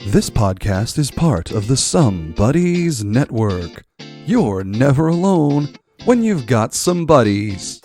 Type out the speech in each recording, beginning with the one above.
This podcast is part of the Some Buddies Network. You're never alone when you've got some buddies.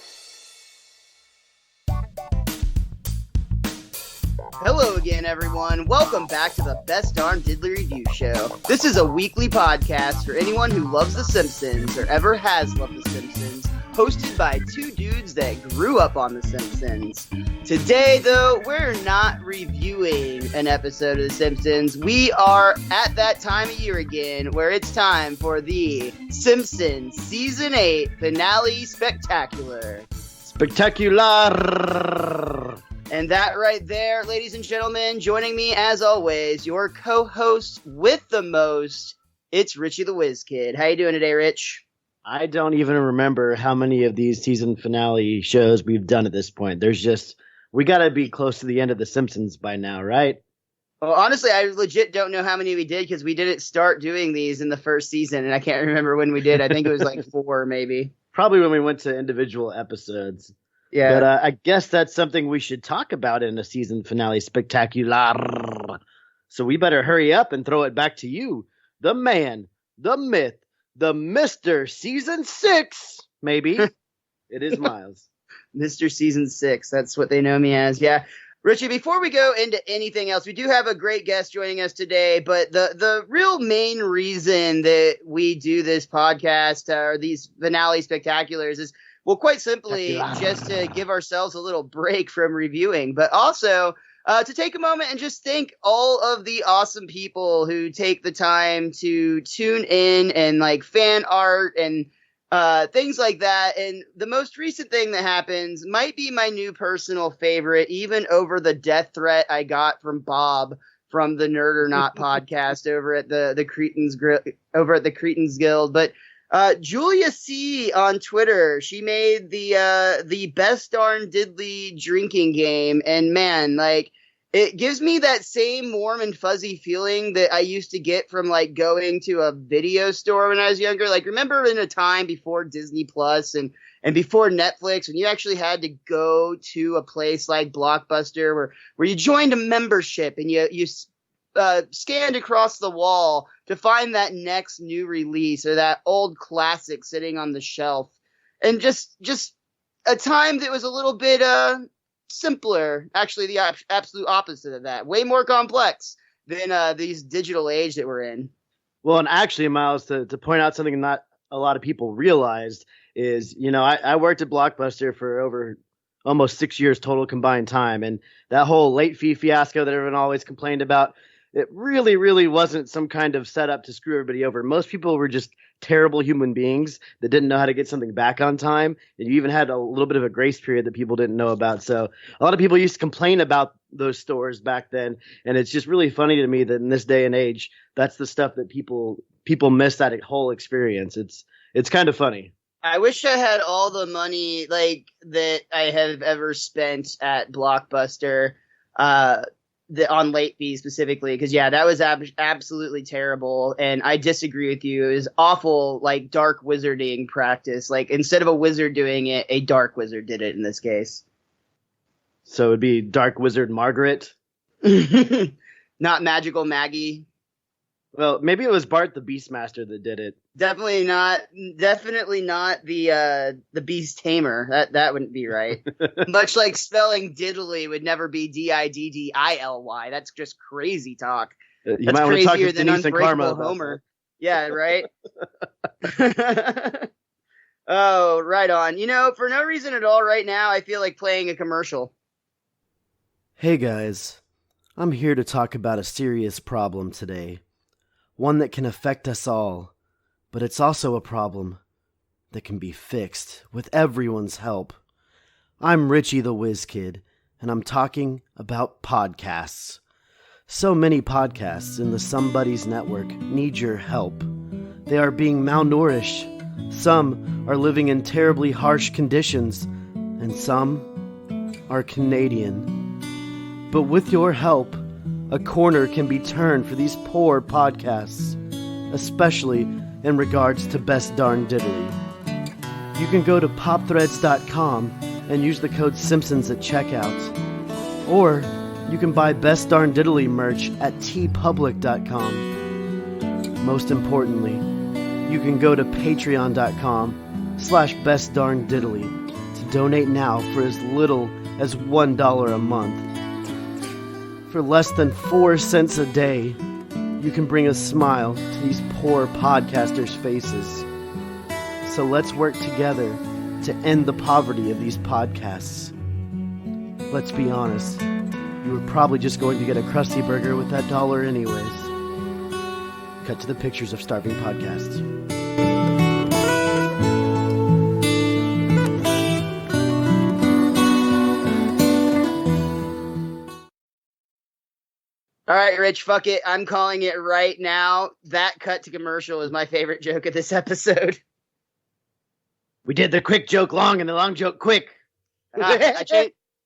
Hello again, everyone. Welcome back to the Best Darn Diddly Review Show. This is a weekly podcast for anyone who loves The Simpsons or ever has loved The Simpsons, hosted by two dudes that grew up on The Simpsons. Today, though, we're not reviewing an episode of The Simpsons. We are at that time of year again where it's time for the Simpsons Season 8 Finale Spectacular. Spectacular! And that right there, ladies and gentlemen, joining me as always, your co-host with the most, it's Richie the Whiz Kid. How you doing today, Rich? I don't even remember how many of these season finale shows we've done at this point. We gotta be close to the end of The Simpsons by now, right? Well, honestly, I legit don't know how many we did because we didn't start doing these in the first season, and I can't remember when we did. I think it was like 4, maybe. Probably when we went to individual episodes. Yeah. But I guess that's something we should talk about in a season finale spectacular. So we better hurry up and throw it back to you, the man, the myth, the Mr. Season 6, maybe. It is Miles. Mr. Season 6, that's what they know me as. Yeah. Richie, before we go into anything else, we do have a great guest joining us today, but the real main reason that we do this podcast, or these finale spectaculars, is, well, quite simply, just to give ourselves a little break from reviewing, but also to take a moment and just thank all of the awesome people who take the time to tune in and like fan art and things like that. And the most recent thing that happens might be my new personal favorite, even over the death threat I got from Bob from the Nerd or Not podcast over at the Cretans Guild. But Julia C on Twitter, she made the Best Darn Diddly drinking game, and man, like, it gives me that same warm and fuzzy feeling that I used to get from like going to a video store when I was younger. Like, remember in a time before Disney Plus and before Netflix, when you actually had to go to a place like Blockbuster where you joined a membership and you scanned across the wall to find that next new release or that old classic sitting on the shelf. And just a time that was a little bit simpler, actually the absolute opposite of that, way more complex than these digital age that we're in. Well, and actually, Miles, to point out something not a lot of people realized is, I worked at Blockbuster for over almost 6 years total combined time, and that whole late fee fiasco that everyone always complained about, it really, really wasn't some kind of setup to screw everybody over. Most people were just terrible human beings that didn't know how to get something back on time. And you even had a little bit of a grace period that people didn't know about. So a lot of people used to complain about those stores back then. And it's just really funny to me that in this day and age, that's the stuff that people miss, that whole experience. It's kind of funny. I wish I had all the money like that I have ever spent at Blockbuster, on late fees specifically, because that was absolutely terrible, and I disagree with you. It was awful, like dark wizarding practice. Like, instead of a wizard doing it, a dark wizard did it in this case. So it'd be Dark Wizard Margaret? Not Magical Maggie. Well, maybe it was Bart the Beastmaster that did it. Definitely not the Beast Tamer. That wouldn't be right. Much like spelling diddly would never be Diddily. That's just crazy talk. You That's might want to talk crazier to than Denise and Karma Unbreakable about Homer. Yeah, right? Oh, right on. For no reason at all right now, I feel like playing a commercial. Hey guys, I'm here to talk about a serious problem today. One that can affect us all, but it's also a problem that can be fixed with everyone's help. I'm Richie the Whiz Kid, and I'm talking about podcasts. So many podcasts in the Some Buddies network need your help. They are being malnourished. Some are living in terribly harsh conditions, and some are Canadian. But with your help, a corner can be turned for these poor podcasts, especially in regards to Best Darn Diddly. You can go to popthreads.com and use the code Simpsons at checkout. Or You can buy Best Darn Diddly merch at tpublic.com. Most importantly, you can go to patreon.com/bestdarndiddly to donate now for as little as $1 a month. For less than 4 cents a day, you can bring a smile to these poor podcasters' faces. So let's work together to end the poverty of these podcasts. Let's be honest, you were probably just going to get a Krusty Burger with that dollar anyways. Cut to the pictures of starving podcasts. All right, Rich, fuck it. I'm calling it right now. That cut to commercial is my favorite joke of this episode. We did the quick joke long and the long joke quick.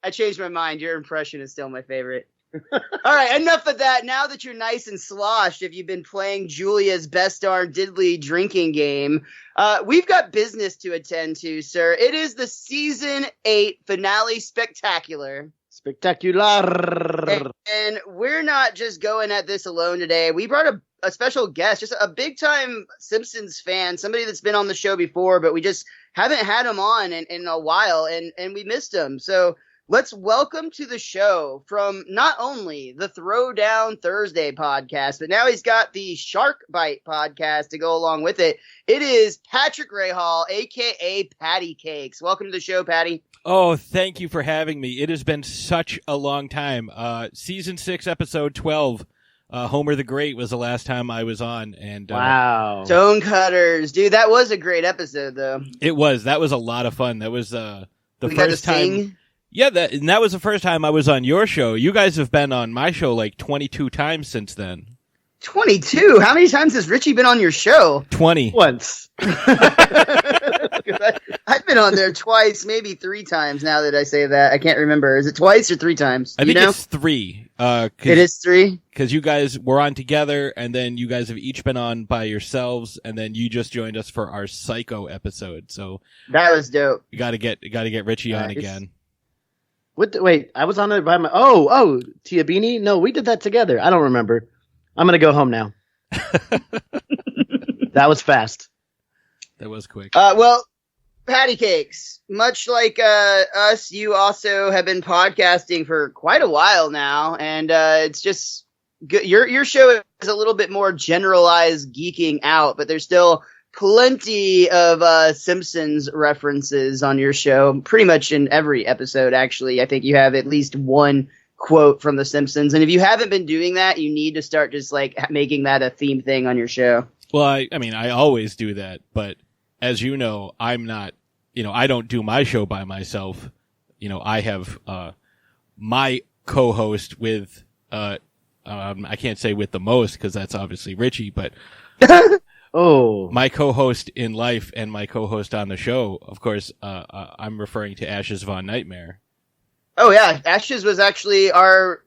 I changed my mind. Your impression is still my favorite. All right, enough of that. Now that you're nice and sloshed, if you've been playing Julia's Best Darn Diddly drinking game, we've got business to attend to, sir. It is the Season 8 finale spectacular. Spectacular. And we're not just going at this alone today. We brought a special guest, just a big-time Simpsons fan, somebody that's been on the show before, but we just haven't had him on in a while, and we missed him. So let's welcome to the show from not only the Throwdown Thursday podcast, but now he's got the Shark Bite podcast to go along with it. It is Patrick Rahall, a.k.a. Patty Cakes. Welcome to the show, Patty. Oh, thank you for having me. It has been such a long time. Season 6, episode 12, Homer the Great was the last time I was on. And wow. Stonecutters. Dude, that was a great episode, though. It was. That was a lot of fun. That was the we first got to time. Sing. Yeah, that was the first time I was on your show. You guys have been on my show like 22 times since then. 22? How many times has Richie been on your show? 20. Once. I've been on there twice, maybe 3 times now that I say that. I can't remember. Is it twice or 3 times? I think it's 3. It is 3? Because you guys were on together, and then you guys have each been on by yourselves, and then you just joined us for our Psycho episode. So that was dope. You gotta get Richie on again. Wait, I was on there by my... Oh, Tia Beanie? No, we did that together. I don't remember. I'm going to go home now. That was fast. That was quick. Well, Patty Cakes, much like us, you also have been podcasting for quite a while now, and it's just good. Your show is a little bit more generalized geeking out, but there's still plenty of Simpsons references on your show, pretty much in every episode, actually. I think you have at least one quote from The Simpsons, and if you haven't been doing that, you need to start just like making that a theme thing on your show. Well, I mean, I always do that, but as you know, I'm not, I don't do my show by myself. I have my co-host with, I can't say with the most because that's obviously Richie, but oh, my co-host in life and my co-host on the show, of course, I'm referring to Ashes Von Nightmare. Oh yeah, Ashes was actually our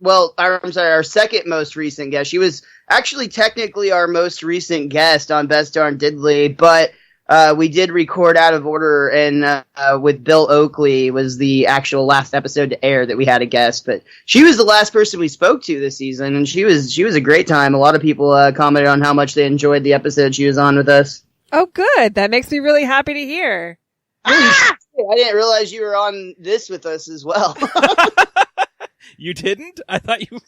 second most recent guest. She was actually technically our most recent guest on Best Darn Diddly, but we did record out of order, and with Bill Oakley was the actual last episode to air that we had a guest. But she was the last person we spoke to this season, and she was a great time. A lot of people commented on how much they enjoyed the episode she was on with us. Oh, good. That makes me really happy to hear. I didn't realize you were on this with us as well. You didn't? I thought you...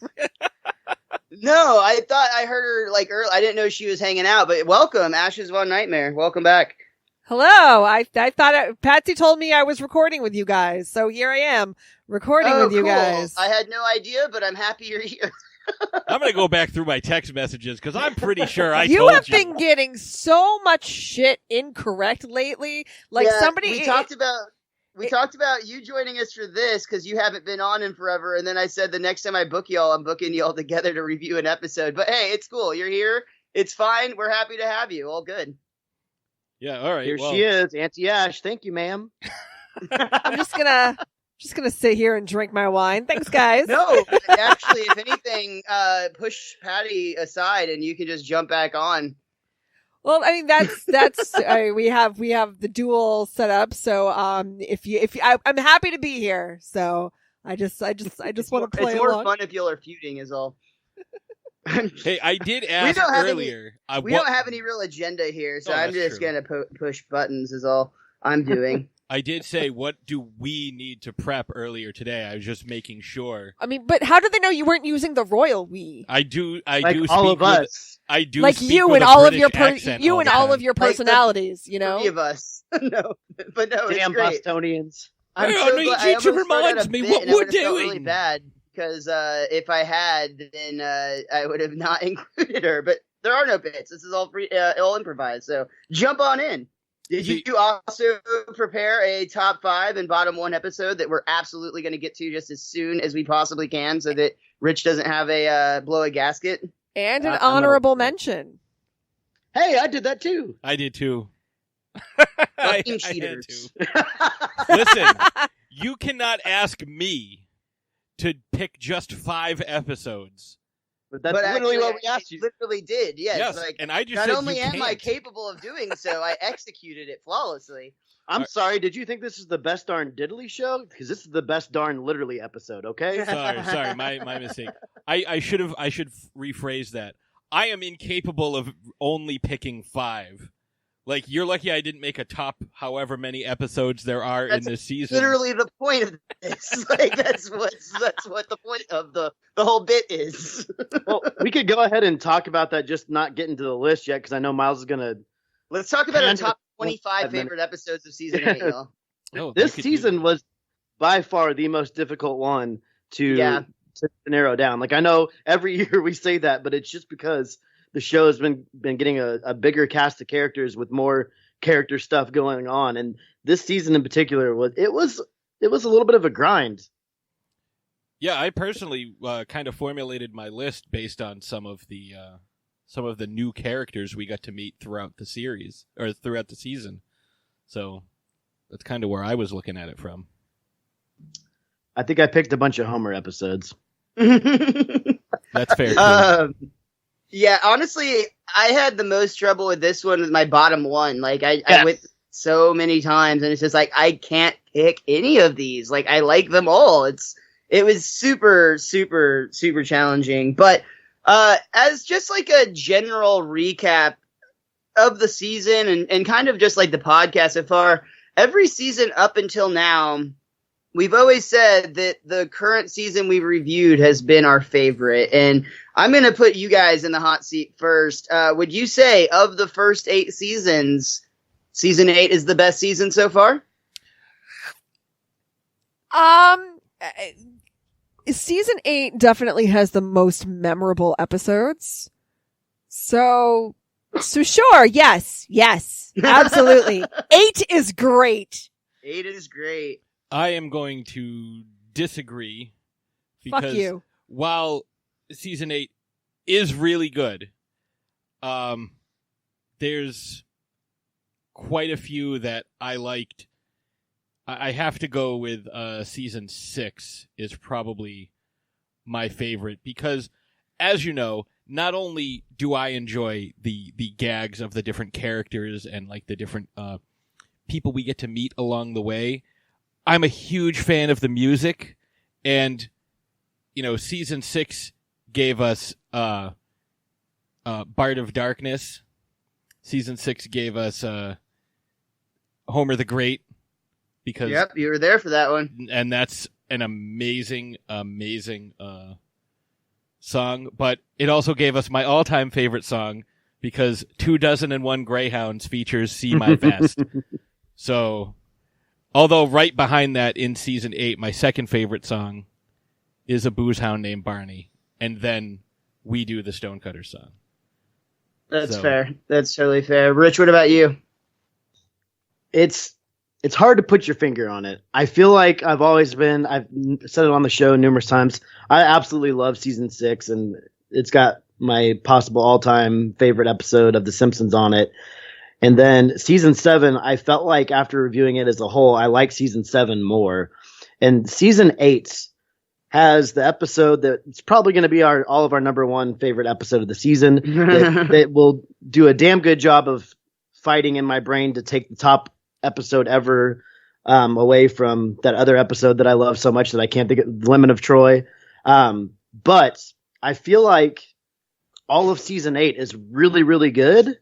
No, I thought I heard her like early. I didn't know she was hanging out, but welcome, Ashes Von Nightmare. Welcome back. Hello. I thought Patsy told me I was recording with you guys, so here I am recording with you guys. I had no idea, but I'm happy you're here. I'm going to go back through my text messages because I'm pretty sure I told you. You have been getting so much shit incorrect lately. Like somebody... We talked about you joining us for this because you haven't been on in forever, and then I said the next time I book y'all, I'm booking y'all together to review an episode. But hey, it's cool. You're here. It's fine. We're happy to have you. All good. Yeah, all right. Here she is, Auntie Ash. Thank you, ma'am. I'm just gonna sit here and drink my wine. Thanks, guys. No, actually, if anything, push Patty aside and you can just jump back on. Well, I mean that's we have the dual set up. So I'm happy to be here. So I just want to play It's more along. fun if y'all are feuding, is all. Hey, I did ask earlier. We don't have any real agenda here, so I'm just true. gonna push buttons. Is all I'm doing. I did say, what do we need to prep earlier today? I was just making sure. I mean, but how do they know you weren't using the royal we? I do. Like speak all of with, us. I do. Like speak you with and a all of British your accent you all and the all time. of your Like the personalities. You know. Three of us. No, but no, it's Damn great. Bostonians. I'm Hey, so I need glad- you I to almost started remind a me bit what and I we're would've felt really doing. bad because if I had, then I would have not included her. But there are no bits. This is all free, all improvised. So jump on in. Did you also prepare a top 5 and bottom 1 episode that we're absolutely going to get to just as soon as we possibly can, so that Rich doesn't have a blow a gasket? And an I'm honorable mention. Hey, I did that too. I did too. Fucking had cheaters. to. Listen, you cannot ask me to pick just 5 episodes. But that's But literally actually, what we asked you. Literally did, yes. Yes, Like, and I just not said only you am I can't. capable of doing so, I executed it flawlessly. I'm sorry. Did you think this is the best darn diddly show? Because this is the best darn literally episode. Okay. Sorry, my mistake. I should rephrase that. I am incapable of only picking 5. Like, you're lucky I didn't make a top however many episodes there are in this season. Literally the point of this. Like that's what the point of the whole bit is. Well, we could go ahead and talk about that. Just not getting to the list yet, because I know Miles is gonna. Let's talk about our Hand top it- 25 favorite episodes of season 8, y'all. Oh, This you could do season that. was by far the most difficult one to narrow down. Like, I know every year we say that, but it's just because the show has been getting a bigger cast of characters with more character stuff going on, and this season in particular was a little bit of a grind. Yeah, I personally kind of formulated my list based on some of the new characters we got to meet throughout the series or throughout the season. So that's kind of where I was looking at it from. I think I picked a bunch of Homer episodes. That's fair. Too. Yeah, honestly, I had the most trouble with this one with my bottom 1. Like, I went so many times, and it's just like, I can't pick any of these. Like, I like them all. It was super, super, super challenging. But as just like a general recap of the season and kind of just like the podcast so far, every season up until now, we've always said that the current season we've reviewed has been our favorite. And I'm going to put you guys in the hot seat first. Would you say of the first 8 seasons, season 8 is the best season so far? Season 8 definitely has the most memorable episodes. So sure. Yes, absolutely. 8 is great. 8 is great. I am going to disagree Fuck because you. while season 8 is really good, there's quite a few that I liked. I have to go with season 6 is probably my favorite because, as you know, not only do I enjoy the gags of the different characters and like the different people we get to meet along the way, I'm a huge fan of the music, and season 6 gave us Bard of Darkness. Season 6 gave us Homer the Great, because Yep, you were there for that one. and that's an amazing song. But it also gave us my all-time favorite song because 201 Greyhounds features "See My Vest." So, although right behind that in season 8, my second favorite song is a booze hound named Barney, and then we do the Stonecutters song. That's fair. That's totally fair. Rich, what about you? It's hard to put your finger on it. I feel like I've said it on the show numerous times. I absolutely love season 6, and it's got my possible all-time favorite episode of The Simpsons on it. And then season 7, I felt like after reviewing it as a whole, I like season 7 more. And season 8 has the episode that's probably going to be all of our number 1 favorite episode of the season. that will do a damn good job of fighting in my brain to take the top episode ever away from that other episode that I love so much that I can't think of, The Lemon of Troy. But I feel like all of season 8 is really, really good.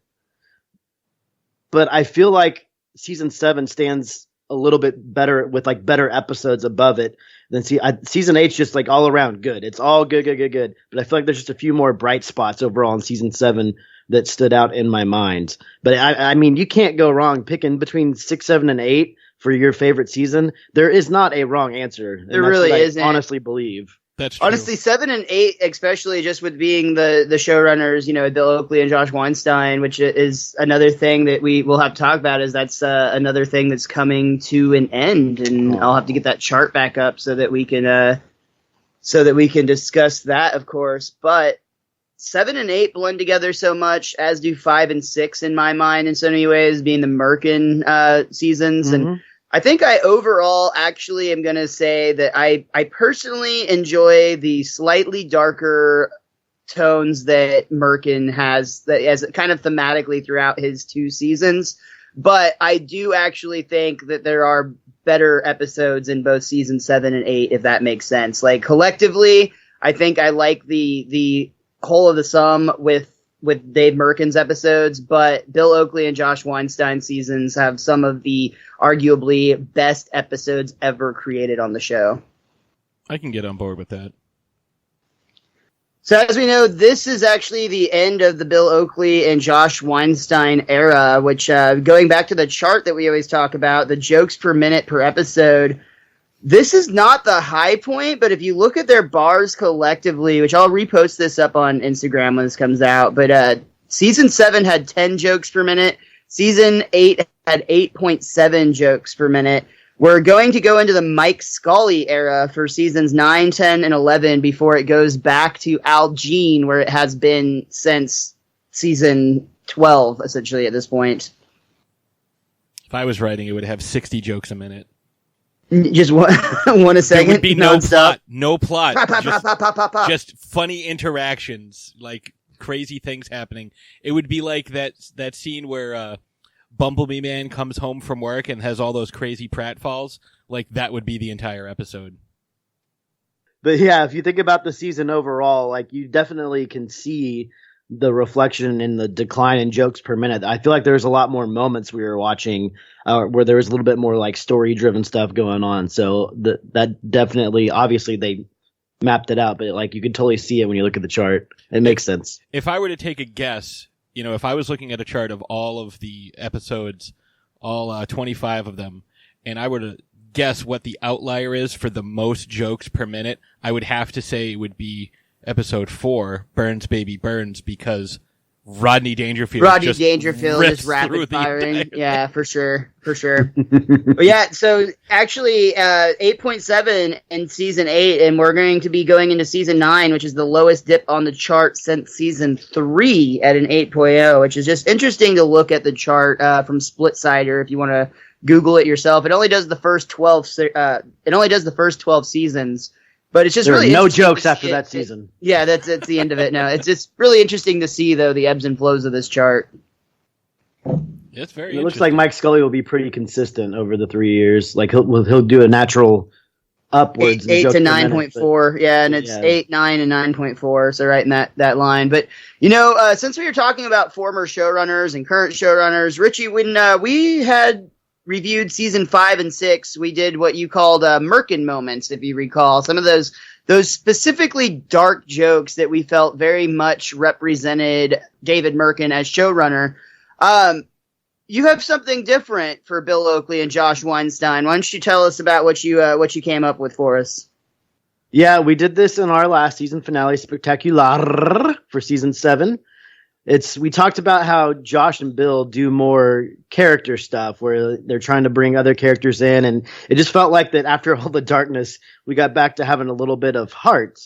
But I feel like season 7 stands a little bit better with like better episodes above it than season 8's just like all around good. It's all good. But I feel like there's just a few more bright spots overall in season 7 that stood out in my mind. But I mean, you can't go wrong picking between 6, 7, and 8 for your favorite season. There is not a wrong answer. There really isn't. I honestly believe. That's true. Honestly, 7 and 8, especially just with being the showrunners, Bill Oakley and Josh Weinstein, which is another thing that we will have to talk about. Is that's another thing that's coming to an end, and I'll have to get that chart back up so that we can discuss that, of course. But 7 and 8 blend together so much, as do 5 and 6 in my mind in so many ways, being the Merkin seasons. Mm-hmm. And I think I overall actually am going to say that I personally enjoy the slightly darker tones that Merkin has, that as kind of thematically throughout his 2 seasons. But I do actually think that there are better episodes in both season 7 and 8, if that makes sense. Like collectively, I think I like the whole of the sum with Dave Merkin's episodes, but Bill Oakley and Josh Weinstein seasons have some of the arguably best episodes ever created on the show. I can get on board with that. So as we know, this is actually the end of the Bill Oakley and Josh Weinstein era, which going back to the chart that we always talk about, the jokes per minute per episode, this is not the high point, but if you look at their bars collectively, which I'll repost this up on Instagram when this comes out, but season 7 had 10 jokes per minute. Season 8 had 8.7 jokes per minute. We're going to go into the Mike Scully era for seasons 9, 10, and 11 before it goes back to Al Jean, where it has been since season 12, essentially, at this point. If I was writing, it would have 60 jokes a minute. Just one a second. There would be no non-stop. plot. No plot. Pop, pop, pop, pop, pop, pop. Just funny interactions, like crazy things happening. It would be like that scene where Bumblebee Man comes home from work and has all those crazy pratfalls. Like that would be the entire episode. But yeah, if you think about the season overall, like you definitely can see the reflection in the decline in jokes per minute. I feel like there's a lot more moments we were watching where there was a little bit more like story driven stuff going on. So that definitely, obviously they mapped it out, but like you can totally see it when you look at the chart. It makes sense. If I were to take a guess, if I was looking at a chart of all of the episodes, all 25 of them, and I were to guess what the outlier is for the most jokes per minute, I would have to say it would be episode 4, Burns Baby Burns, because Rodney Dangerfield is rapid firing. Yeah, for sure. But yeah, so actually 8.7 in season 8, and we're going to be going into season 9, which is the lowest dip on the chart since season 3 at an 8.0, which is just interesting to look at the chart from Splitsider if you want to Google it yourself. It only does the first 12 seasons. But it's just there really no jokes after that season. Yeah, that's the end of it. No, it's just really interesting to see though the ebbs and flows of this chart. It's very. It looks like Mike Scully will be pretty consistent over the 3 years. Like he'll do a natural upwards. 8 to 9.4. Yeah, and it's 8, 9, and 9.4. So right in that line. But since we were talking about former showrunners and current showrunners, Richie, when we had reviewed season 5 and 6, we did what you called Merkin moments, if you recall. Some of those specifically dark jokes that we felt very much represented David Merkin as showrunner. You have something different for Bill Oakley and Josh Weinstein. Why don't you tell us about what you came up with for us? Yeah, we did this in our last season finale spectacular for season 7. We talked about how Josh and Bill do more character stuff where they're trying to bring other characters in. And it just felt like that after all the darkness, we got back to having a little bit of heart,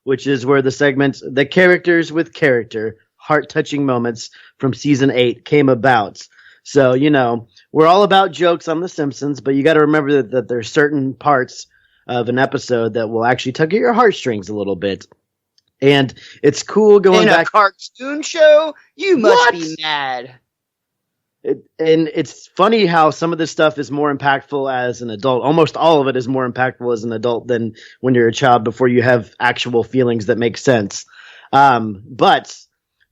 which is where the segments, the characters with character, heart-touching moments from season 8 came about. So, we're all about jokes on The Simpsons, but you got to remember that there's certain parts of an episode that will actually tug at your heartstrings a little bit. And it's cool going back. In a cartoon show? You must be mad. And it's funny how some of this stuff is more impactful as an adult. Almost all of it is more impactful as an adult than when you're a child before you have actual feelings that make sense. But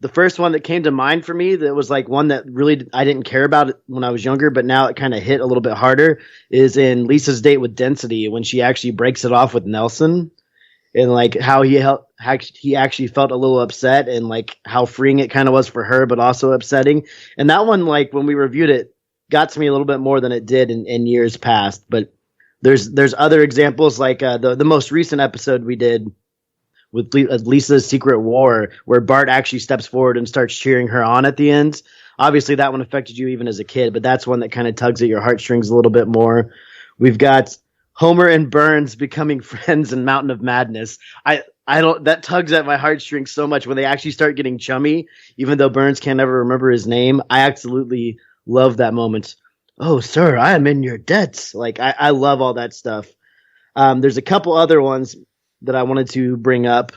the first one that came to mind for me that was like one that really I didn't care about when I was younger, but now it kind of hit a little bit harder is in Lisa's date with Density when she actually breaks it off with Nelson. And like how he actually felt a little upset and like how freeing it kind of was for her, but also upsetting. And that one, like when we reviewed it, got to me a little bit more than it did in years past. But there's other examples like the most recent episode we did with Lisa's Secret War, where Bart actually steps forward and starts cheering her on at the end. Obviously, that one affected you even as a kid, but that's one that kind of tugs at your heartstrings a little bit more. We've got Homer and Burns becoming friends in Mountain of Madness. That tugs at my heartstrings so much when they actually start getting chummy, even though Burns can't ever remember his name. I absolutely love that moment. Oh, sir, I am in your debts. Like, I love all that stuff. There's a couple other ones that I wanted to bring up.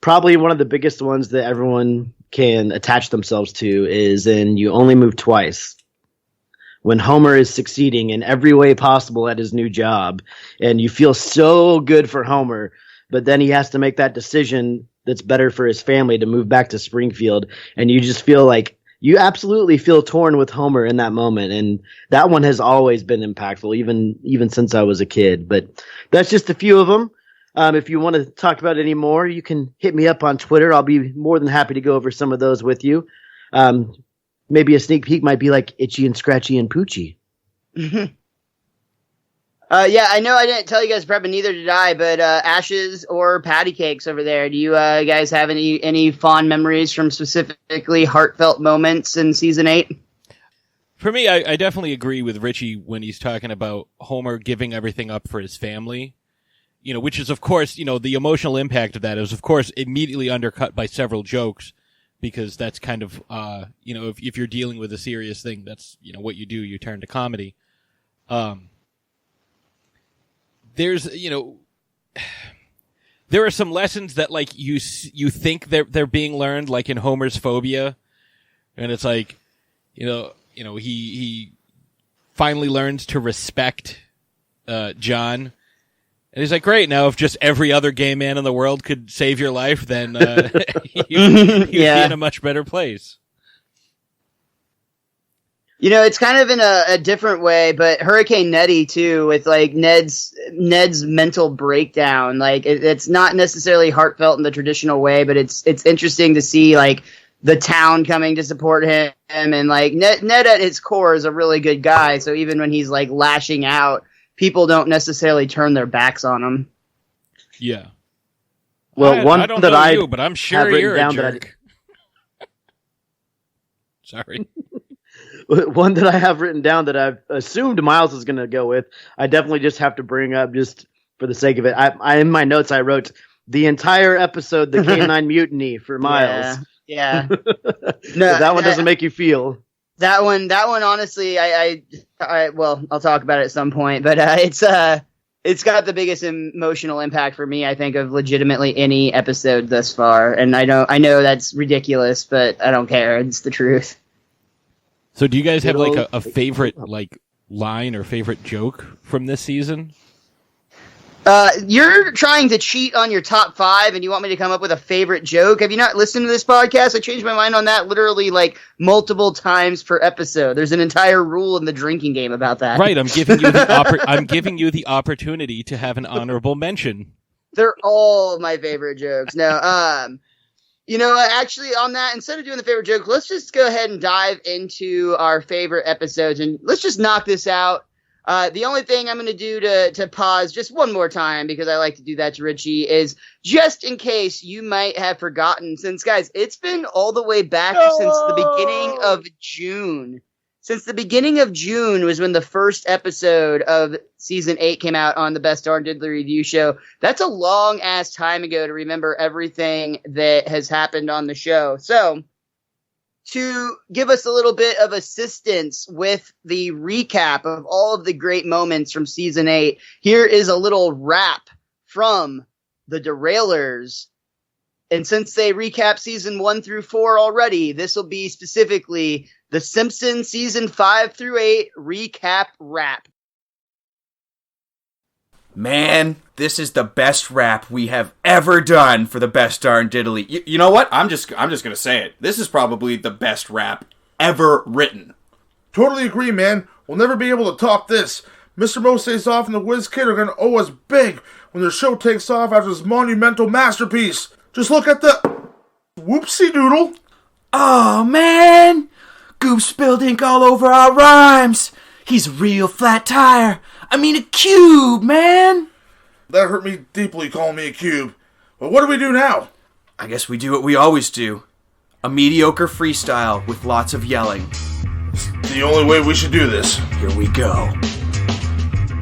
Probably one of the biggest ones that everyone can attach themselves to is in You Only Move Twice. When Homer is succeeding in every way possible at his new job, and you feel so good for Homer, but then he has to make that decision that's better for his family to move back to Springfield, and you just feel like you absolutely feel torn with Homer in that moment, and that one has always been impactful, even since I was a kid. But that's just a few of them. If you want to talk about any more, you can hit me up on Twitter. I'll be more than happy to go over some of those with you. Maybe a sneak peek might be like Itchy and Scratchy and Poochie. Yeah, I know I didn't tell you guys prep, and neither did I, but ashes or patty cakes over there. Do you guys have any fond memories from specifically heartfelt moments in season 8? For me, I definitely agree with Richie when he's talking about Homer giving everything up for his family. You know, which is, of course, you know, the emotional impact of that is, of course, immediately undercut by several jokes. Because that's kind of, you know, if you're dealing with a serious thing, that's, you know, what you do, you turn to comedy. There's, you know, there are some lessons that, like, you think they're being learned, like in Homer's phobia. And it's like, you know, he finally learns to respect, John. And he's like, great, now if just every other gay man in the world could save your life, then you'd be in a much better place. You know, it's kind of in a different way, but Hurricane Nettie, too, with, like, Ned's mental breakdown. Like, it's not necessarily heartfelt in the traditional way, but it's interesting to see, like, the town coming to support him. And, like, Ned at his core is a really good guy, so even when he's, like, lashing out, people don't necessarily turn their backs on him. Yeah. Well, one I don't that know I you, but I'm sure you're a jerk. Sorry. One that I have written down that I've assumed Miles is going to go with, I definitely just have to bring up just for the sake of it. I in my notes I wrote the entire episode, the Canine Mutiny for Miles. Yeah. No, that one doesn't make you feel. That one, honestly, well, I'll talk about it at some point, but it's got the biggest emotional impact for me, I think, of legitimately any episode thus far. And I know that's ridiculous, but I don't care. It's the truth. So do you guys have like a favorite like line or favorite joke from this season? You're trying to cheat on your top 5 and you want me to come up with a favorite joke. Have you not listened to this podcast? I changed my mind on that literally like multiple times per episode. There's an entire rule in the drinking game about that. Right. I'm giving you the opportunity to have an honorable mention. They're all my favorite jokes. No, you know, actually on that, instead of doing the favorite joke, let's just go ahead and dive into our favorite episodes and let's just knock this out. The only thing I'm going to do to pause just one more time, because I like to do that to Richie, is just in case you might have forgotten, since, guys, it's been all the way back since the beginning of June. Since the beginning of June was when the first episode of Season 8 came out on the Best Darn Diddly Review Show. That's a long-ass time ago to remember everything that has happened on the show. So, to give us a little bit of assistance with the recap of all of the great moments from Season 8, here is a little rap from the Derailers. And since they recap Season 1 through 4 already, this will be specifically The Simpsons season 5 through 8 recap wrap. Man, this is the best rap we have ever done for the best darn diddly. You know what? I'm just gonna say it. This is probably the best rap ever written. Totally agree, man. We'll never be able to top this. Mr. Mo Stays Off and the Wiz Kid are gonna owe us big when their show takes off after this monumental masterpiece. Just look at the whoopsie doodle. Oh man, Goop spilled ink all over our rhymes. He's a real flat tire. I mean a cube, man. That hurt me deeply, calling me a cube. But what do we do now? I guess we do what we always do. A mediocre freestyle with lots of yelling. It's the only way we should do this. Here we go.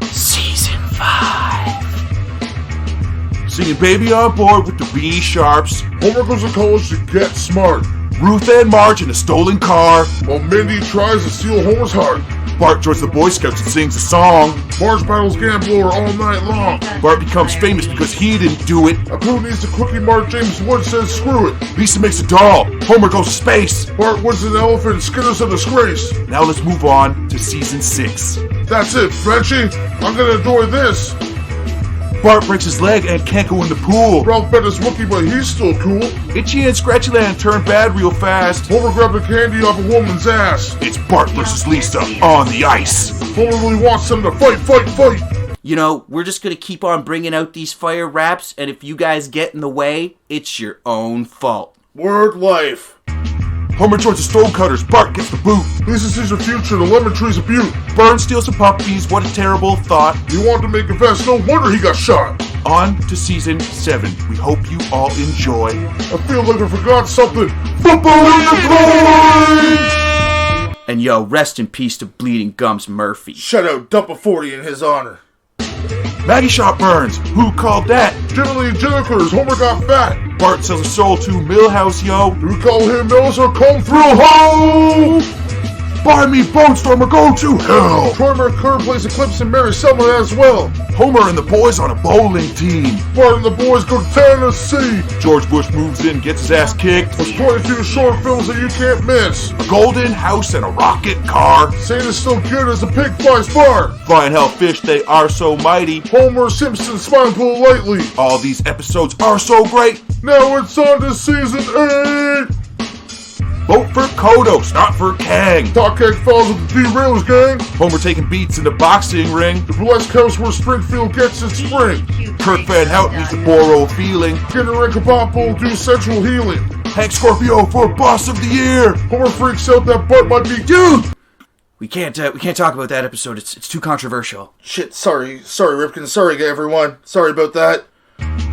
Season 5. Singing Baby on Board with the B Sharps. Homer goes to college to get smart. Ruth and Marge in a stolen car. While Mindy tries to steal Homer's heart. Bart joins the Boy Scouts and sings a song. Marge battles Gambler all night long. Bart becomes famous because he didn't do it. A Pooh needs a quickie. Marge James Wood says screw it. Lisa makes a doll. Homer goes to space. Bart wins an elephant. Skinner's a disgrace. Now let's move on to season 6. That's it, Frenchie. I'm gonna enjoy this. Bart breaks his leg and can't go in the pool. Ralph bet his Wookie, but he's still cool. Itchy and Scratchy Land turn bad real fast. Homer grabbed a candy off a woman's ass. It's Bart versus Lisa on the ice. Homer really wants them to fight, fight, fight. You know, we're just gonna keep on bringing out these fire raps, and if you guys get in the way, it's your own fault. Word life. Homer joins the Stonecutters. Bart gets the boot. Lisa sees her future. The lemon tree's a beaut. Burns steals some puppies. What a terrible thought. He wanted to make a vest. No wonder he got shot. On to season 7. We hope you all enjoy. I feel like I forgot something. Football in the brain! And yo, rest in peace to Bleeding Gums Murphy. Shout out, dump a 40 in his honor. Maggie shot Burns. Who called that? Generally Jennikers. Homer got fat. Bart sells a soul to Millhouse, yo. Do we call him Mills or come through home? Buy me Bonestormer, go to hell. Troy McClure plays Eclipse and Mary Selma as well. Homer and the boys on a bowling team. Bart and the boys go to Tennessee. George Bush moves in, gets his ass kicked. There's quite a few short films that you can't miss. A golden house and a rocket car. Santa's still good as a pig flies far. Flying hellfish, they are so mighty. Homer Simpson smiling politely. All these episodes are so great. Now it's on to season 8. Vote for Kodos, not for Kang. Talk Keg falls with the Derailers gang. Homer taking beats in the boxing ring. The burlesque house where Springfield gets its spring. Kirk Van Houten needs the Boro feeling. Skinner and Kabappo do sensual healing. Hank Scorpio for Boss of the Year. Homer freaks out that Bart might be Dude! We can't talk about that episode. It's too controversial. Shit, sorry Ripkin, sorry everyone. Sorry about that.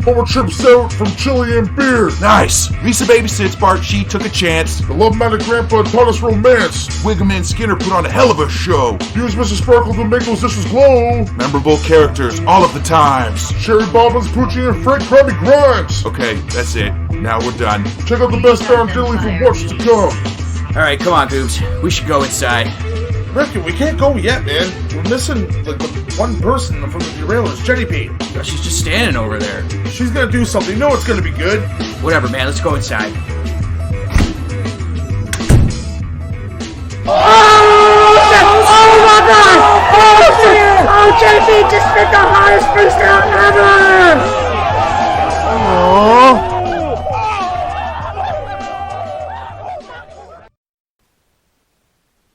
Homer trips out from chili and beer. Nice. Lisa babysits Bart. She took a chance. The love-minded grandpa taught us romance. Wiggum and Skinner put on a hell of a show. Use Mr. Sparkle to make those dishes glow. Memorable characters all of the times. Sherry Bobbins, Poochie, and Frank Krabby Grimes. Okay, that's it. Now we're done. Check out the best darn dilly for what's to come. Alright, come on, Goobs. We should go inside. Ripkin, we can't go yet, man. We're missing, like, the one person from the Derailers, Jenny P. She's just standing over there. She's gonna do something. You know it's gonna be good. Whatever, man. Let's go inside. Oh, JP just spit the hottest freestyle ever!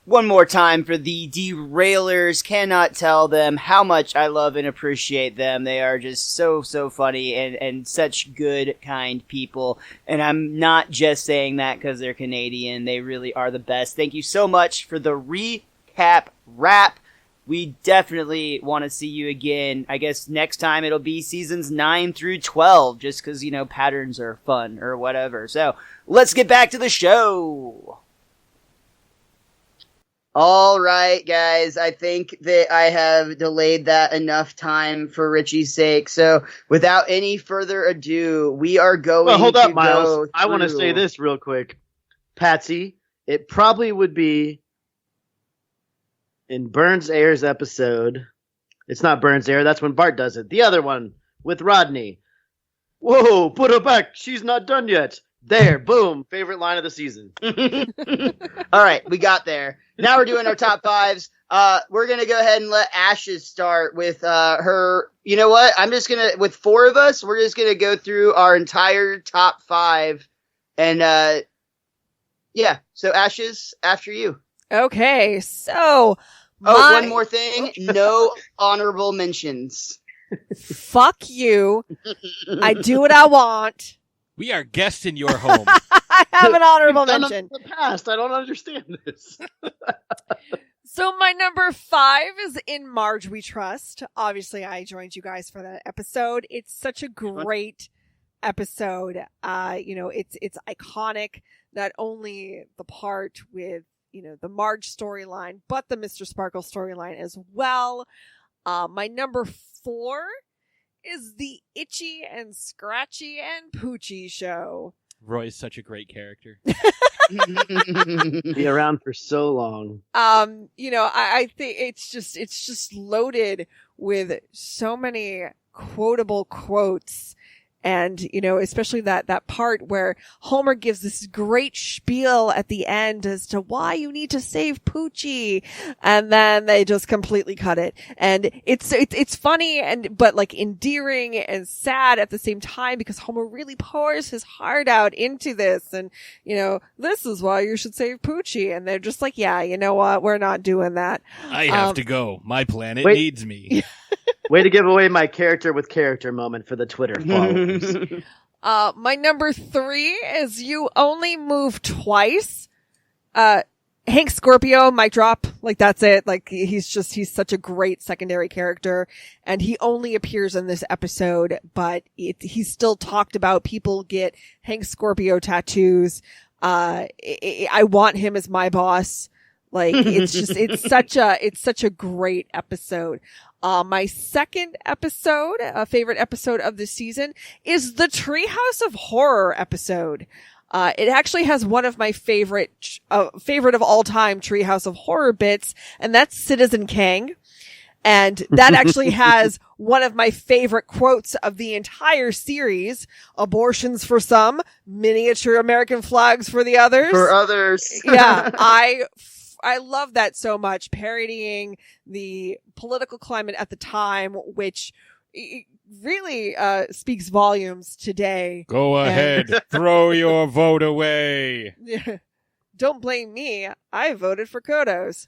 One more time for the Derailers. Cannot tell them how much I love and appreciate them. They are just so funny and such good, kind people. And I'm not just saying that because they're Canadian. They really are the best. Thank you so much for the recap rap. We definitely want to see you again. I guess next time it'll be seasons 9 through 12, just because, you know, patterns are fun or whatever. So let's get back to the show. All right, guys, I think that I have delayed that enough time for Richie's sake. So without any further ado, we are going to hold up, Miles. go I want to say this real quick. Patsy, it probably would be in Burns Ayer's episode. It's not Burns Ayer. That's when Bart does it. The other one with Rodney. Whoa, put her back. She's not done yet. There, boom, favorite line of the season. All right, we got there. Now we're doing our top fives. We're going to go ahead and let Ashes start with her. You know what? With four of us, we're just going to go through our entire top five. And yeah, so Ashes, after you. Okay, so. One more thing. No honorable mentions. Fuck you. I do what I want. We are guests in your home. I have an honorable mention. In the past, I don't understand this. So my number 5 is In Marge We Trust. Obviously, I joined you guys for that episode. It's such a great episode. It's iconic. Not only the part with, the Marge storyline, but the Mr. Sparkle storyline as well. My number 4 is the Itchy and Scratchy and Poochie show. Roy's such a great character. Be around for so long. I think it's just loaded with so many quotable quotes. And, especially that part where Homer gives this great spiel at the end as to why you need to save Poochie. And then they just completely cut it. And it's funny but like endearing and sad at the same time because Homer really pours his heart out into this. And, this is why you should save Poochie. And they're just like, yeah, you know what? We're not doing that. I have to go. My planet needs me. Way to give away my character with character moment for the Twitter followers. My number 3 is You Only Move Twice. Hank Scorpio, mic drop. Like, that's it. Like, he's such a great secondary character. And he only appears in this episode, but he's still talked about. People get Hank Scorpio tattoos. I want him as my boss. Like, it's such a great episode. My second episode, favorite episode of the season, is the Treehouse of Horror episode. It actually has one of my favorite of all time Treehouse of Horror bits, and that's Citizen Kang. And that actually has one of my favorite quotes of the entire series: abortions for some, miniature American flags for the others. For others. Yeah, I love that so much, parodying the political climate at the time, which really speaks volumes today. Go ahead, throw your vote away. Don't blame me. I voted for Kodos.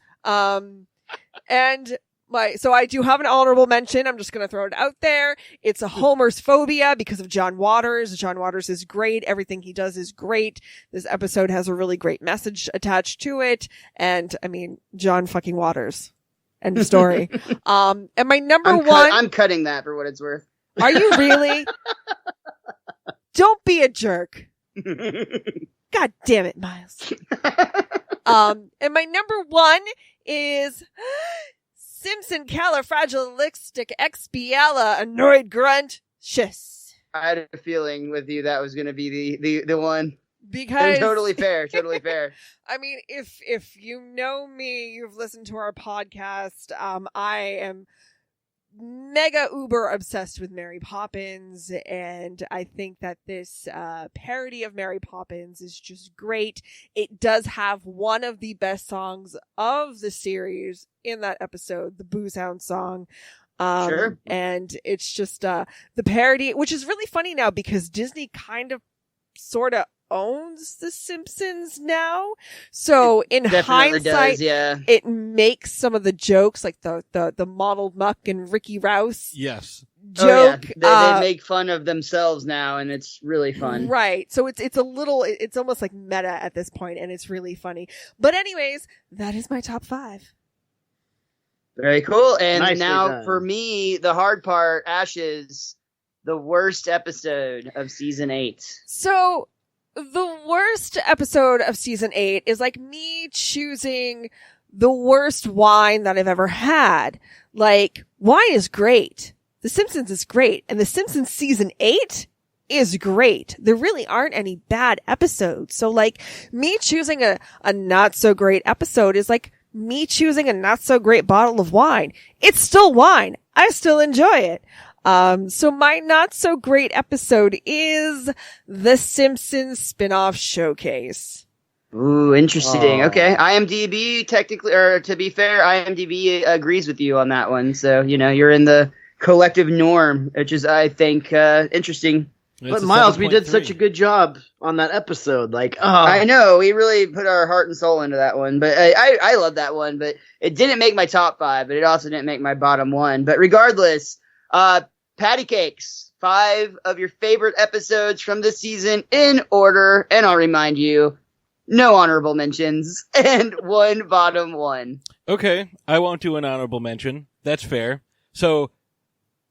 So I do have an honorable mention. I'm just going to throw it out there. It's a Homer's phobia because of John Waters. John Waters is great. Everything he does is great. This episode has a really great message attached to it. And I mean, John fucking Waters. End of story. And my number one. I'm cutting that for what it's worth. Are you really? Don't be a jerk. God damn it, Miles. And my number 1 is Simpson califragilisticexpiala annoyed grunt shiz. I had a feeling with you that was going to be the one. Because totally fair. I mean, if you know me, you've listened to our podcast. I am mega uber obsessed with Mary Poppins, and I think that this parody of Mary Poppins is just great. It does have one of the best songs of the series in that episode, the Booze Hound song. Sure. And it's just the parody, which is really funny now because Disney kind of sort of owns The Simpsons now. So in hindsight, it makes some of the jokes like the Mottled Muck and Ricky Rouse yes joke. They make fun of themselves now, and it's really fun. Right. So it's almost like meta at this point, and it's really funny. But anyways, that is my top 5. Very cool. And Nicely now done. for me, the hard part, Ashes, the worst episode of season 8. So the worst episode of season 8 is like me choosing the worst wine that I've ever had. Like, wine is great. The Simpsons is great. And The Simpsons season 8 is great. There really aren't any bad episodes. So like me choosing a not so great episode is like me choosing a not so great bottle of wine. It's still wine. I still enjoy it. So my not so great episode is the Simpsons spin-off showcase. Ooh, interesting. Okay. IMDb technically, or to be fair, IMDb agrees with you on that one. So, you're in the collective norm, which is, I think, interesting. But Miles, we did such a good job on that episode. I know, we really put our heart and soul into that one. But I love that one. But it didn't make my top 5, but it also didn't make my bottom 1. But regardless, Patty Cakes, 5 of your favorite episodes from this season in order. And I'll remind you, no honorable mentions and 1 bottom 1. Okay, I won't do an honorable mention. That's fair. So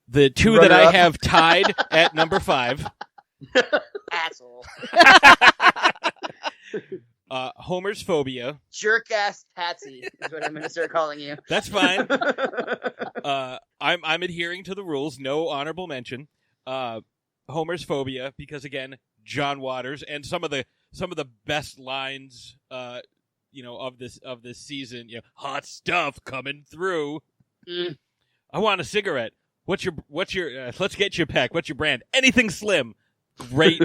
the 2 that I have tied at number 5. Asshole. Homer's Phobia. Jerk-ass Patsy is what I'm going to start calling you. That's fine. I'm adhering to the rules. No honorable mention. Homer's Phobia, because again, John Waters and some of the best lines, of this season. Hot stuff coming through. I want a cigarette. What's your? Let's get you a pack. What's your brand? Anything slim. Great,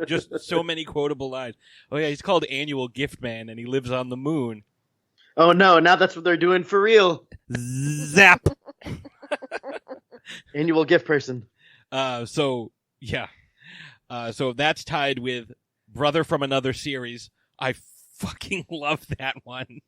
just so many quotable lines. Oh yeah, he's called Annual Gift Man, and he lives on the moon. Oh no, now that's what they're doing for real. Zap. Annual Gift Person. So that's tied with Brother from Another Series. I fucking love that one.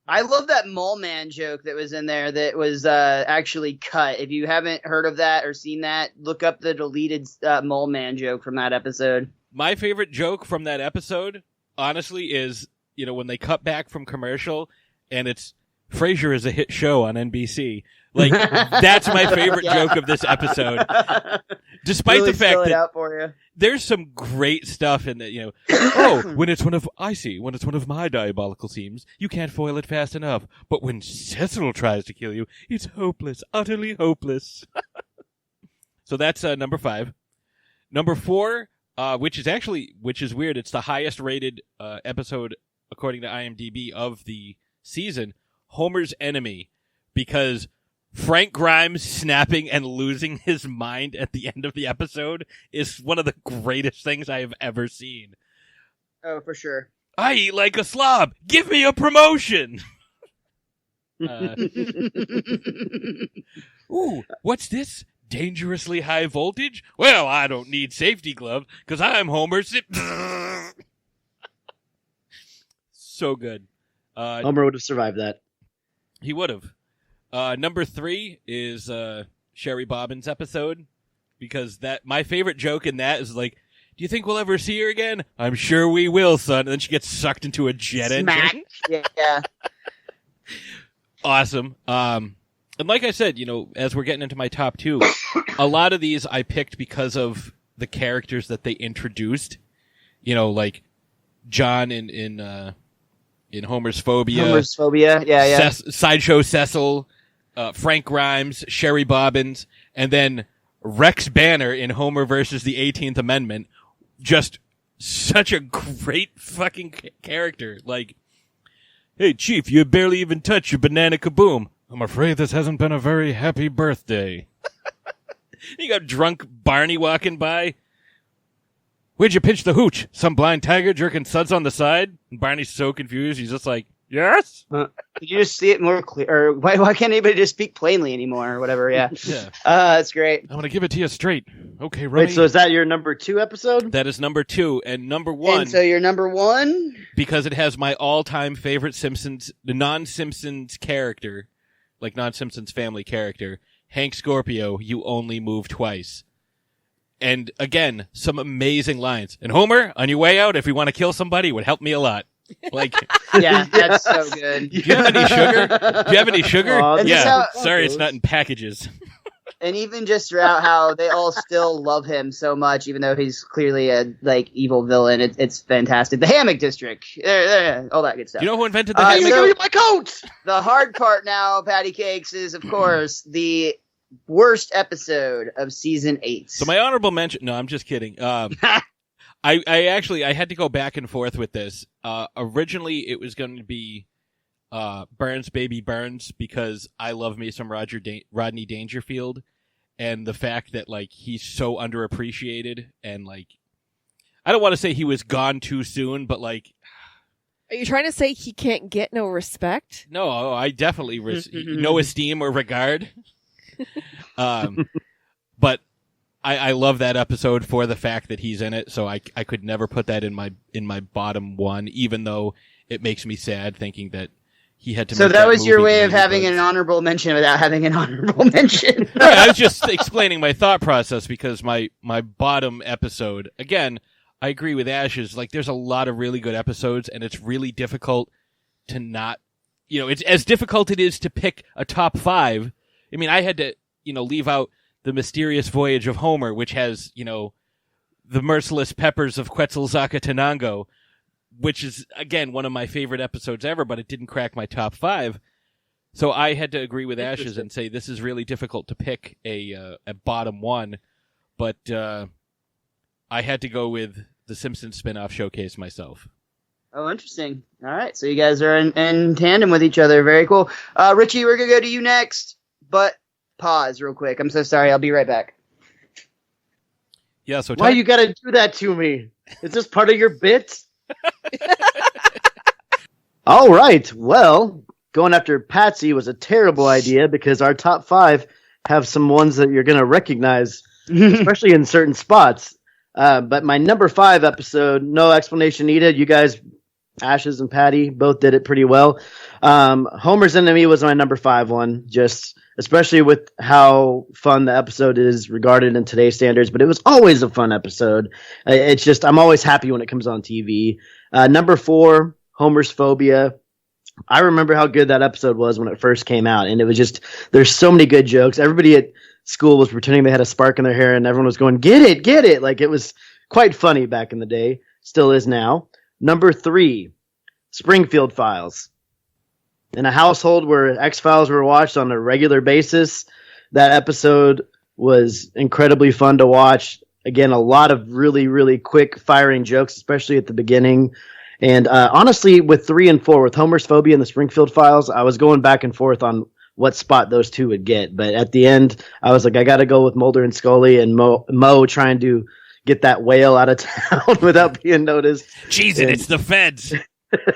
I love that Mole Man joke that was in there that was actually cut. If you haven't heard of that or seen that, look up the deleted Mole Man joke from that episode. My favorite joke from that episode, honestly, is, when they cut back from commercial and it's Frasier is a hit show on NBC. That's my favorite joke of this episode. Despite really the fact that out for you. There's some great stuff in that, when it's one of my diabolical schemes, you can't foil it fast enough. But when Cecil tries to kill you, it's hopeless, utterly hopeless. So that's number 5. Number 4, which is weird. It's the highest rated episode according to IMDb of the season. Homer's Enemy, because Frank Grimes snapping and losing his mind at the end of the episode is one of the greatest things I have ever seen. Oh, for sure. I eat like a slob. Give me a promotion. Ooh, what's this? Dangerously high voltage? Well, I don't need safety gloves because I'm Homer. So good. Homer would have survived that. He would have. Number 3 is Sherry Bobbins' episode, because my favorite joke in that is do you think we'll ever see her again? I'm sure we will, son. And then she gets sucked into a jet engine. Yeah. Awesome. And like I said, as we're getting into my top 2, a lot of these I picked because of the characters that they introduced. Like John in Homer's Phobia. Yeah. Sideshow Cecil. Frank Grimes, Sherry Bobbins, and then Rex Banner in Homer versus the 18th Amendment. Just such a great fucking character. Hey, Chief, you barely even touched your banana kaboom. I'm afraid this hasn't been a very happy birthday. You got drunk Barney walking by. Where'd you pinch the hooch? Some blind tiger jerking suds on the side? And Barney's so confused, he's just like, yes? Could you just see it more clear? Or why can't anybody just speak plainly anymore or whatever? Yeah. That's great. I'm going to give it to you straight. Okay, Rummy. Wait, so is that your number 2 episode? That is number 2. And number 1. And so your number 1? Because it has my all-time favorite the non-Simpsons character, non-Simpsons family character, Hank Scorpio, you only move twice. And again, some amazing lines. And Homer, on your way out, if you want to kill somebody, it would help me a lot. Yeah, that's so good. Do you have any sugar? Do you have any sugar? Yeah. Sorry, it's not in packages. And even just throughout how they all still love him so much, even though he's clearly a evil villain. It's fantastic. The Hammock District, all that good stuff. You know who invented the hammock? Give me my coat. The hard part now, Patty Cakes, is of course the worst episode of season 8. So my honorable mention. No, I'm just kidding. I had to go back and forth with this. Originally, it was going to be Burns Baby Burns, because I love me some Rodney Dangerfield, and the fact that like he's so underappreciated, and like I don't want to say he was gone too soon, but like, Are you trying to say he can't get no respect? no, I definitely no esteem or regard. But I love that episode for the fact that he's in it, so I could never put that in my bottom one, even though it makes me sad thinking that he had to. So make that was your movie way when of he having was. an honorable mention without having an honorable mention. I was just explaining my thought process, because my bottom episode, again, I agree with Ash's, like there's a lot of really good episodes, and it's really difficult to not, it's as difficult it is to pick a top 5. I mean, I had to, leave out The Mysterious Voyage of Homer, which has, The Merciless Peppers of Quetzalcoatl, which is, again, one of my favorite episodes ever, but it didn't crack my top 5. So I had to agree with Ashes and say this is really difficult to pick a bottom one, but I had to go with the Simpsons spin-off Showcase myself. Oh, interesting. All right, so you guys are in tandem with each other. Very cool. Richie, we're going to go to you next, but pause real quick. I'm so sorry. I'll be right back. Yeah, so Why you gotta do that to me? Is this part of your bit? All right. Well, going after Patsy was a terrible idea because our top 5 have some ones that you're going to recognize, especially in certain spots. But my number 5 episode, no explanation needed. You guys, Ashes and Patty, both did it pretty well. Homer's Enemy was my number 5 one, just especially with how fun the episode is regarded in today's standards. But it was always a fun episode. It's just I'm always happy when it comes on TV. Number 4, Homer's Phobia. I remember how good that episode was when it first came out, and it was just there's so many good jokes. Everybody at school was pretending they had a spark in their hair, and everyone was going, get it. Like, it was quite funny back in the day. Still is now. Number 3, Springfield Files. In a household where X-Files were watched on a regular basis, that episode was incredibly fun to watch. Again, a lot of really, really quick firing jokes, especially at the beginning. And honestly, with 3 and 4, with Homer's Phobia and the Springfield Files, I was going back and forth on what spot those two would get. But at the end, I was like, I got to go with Mulder and Scully and Mo trying to get that whale out of town without being noticed. Jeez, it's the feds.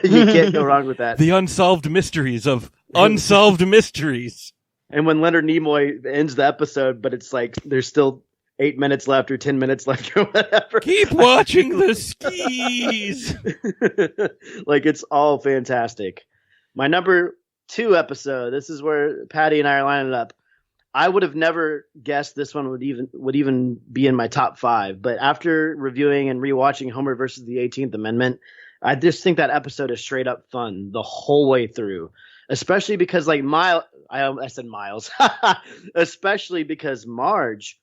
You can't go wrong with that. The unsolved mysteries of unsolved mysteries. And when Leonard Nimoy ends the episode, but it's like there's still 8 minutes left or 10 minutes left or whatever. Keep watching the skis. Like, it's all fantastic. My number 2 episode, this is where Patty and I are lining up. I would have never guessed this one would even be in my top 5. But after reviewing and rewatching Homer versus the 18th Amendment, I just think that episode is straight up fun the whole way through. Especially because, like, I said Miles. Especially because Marge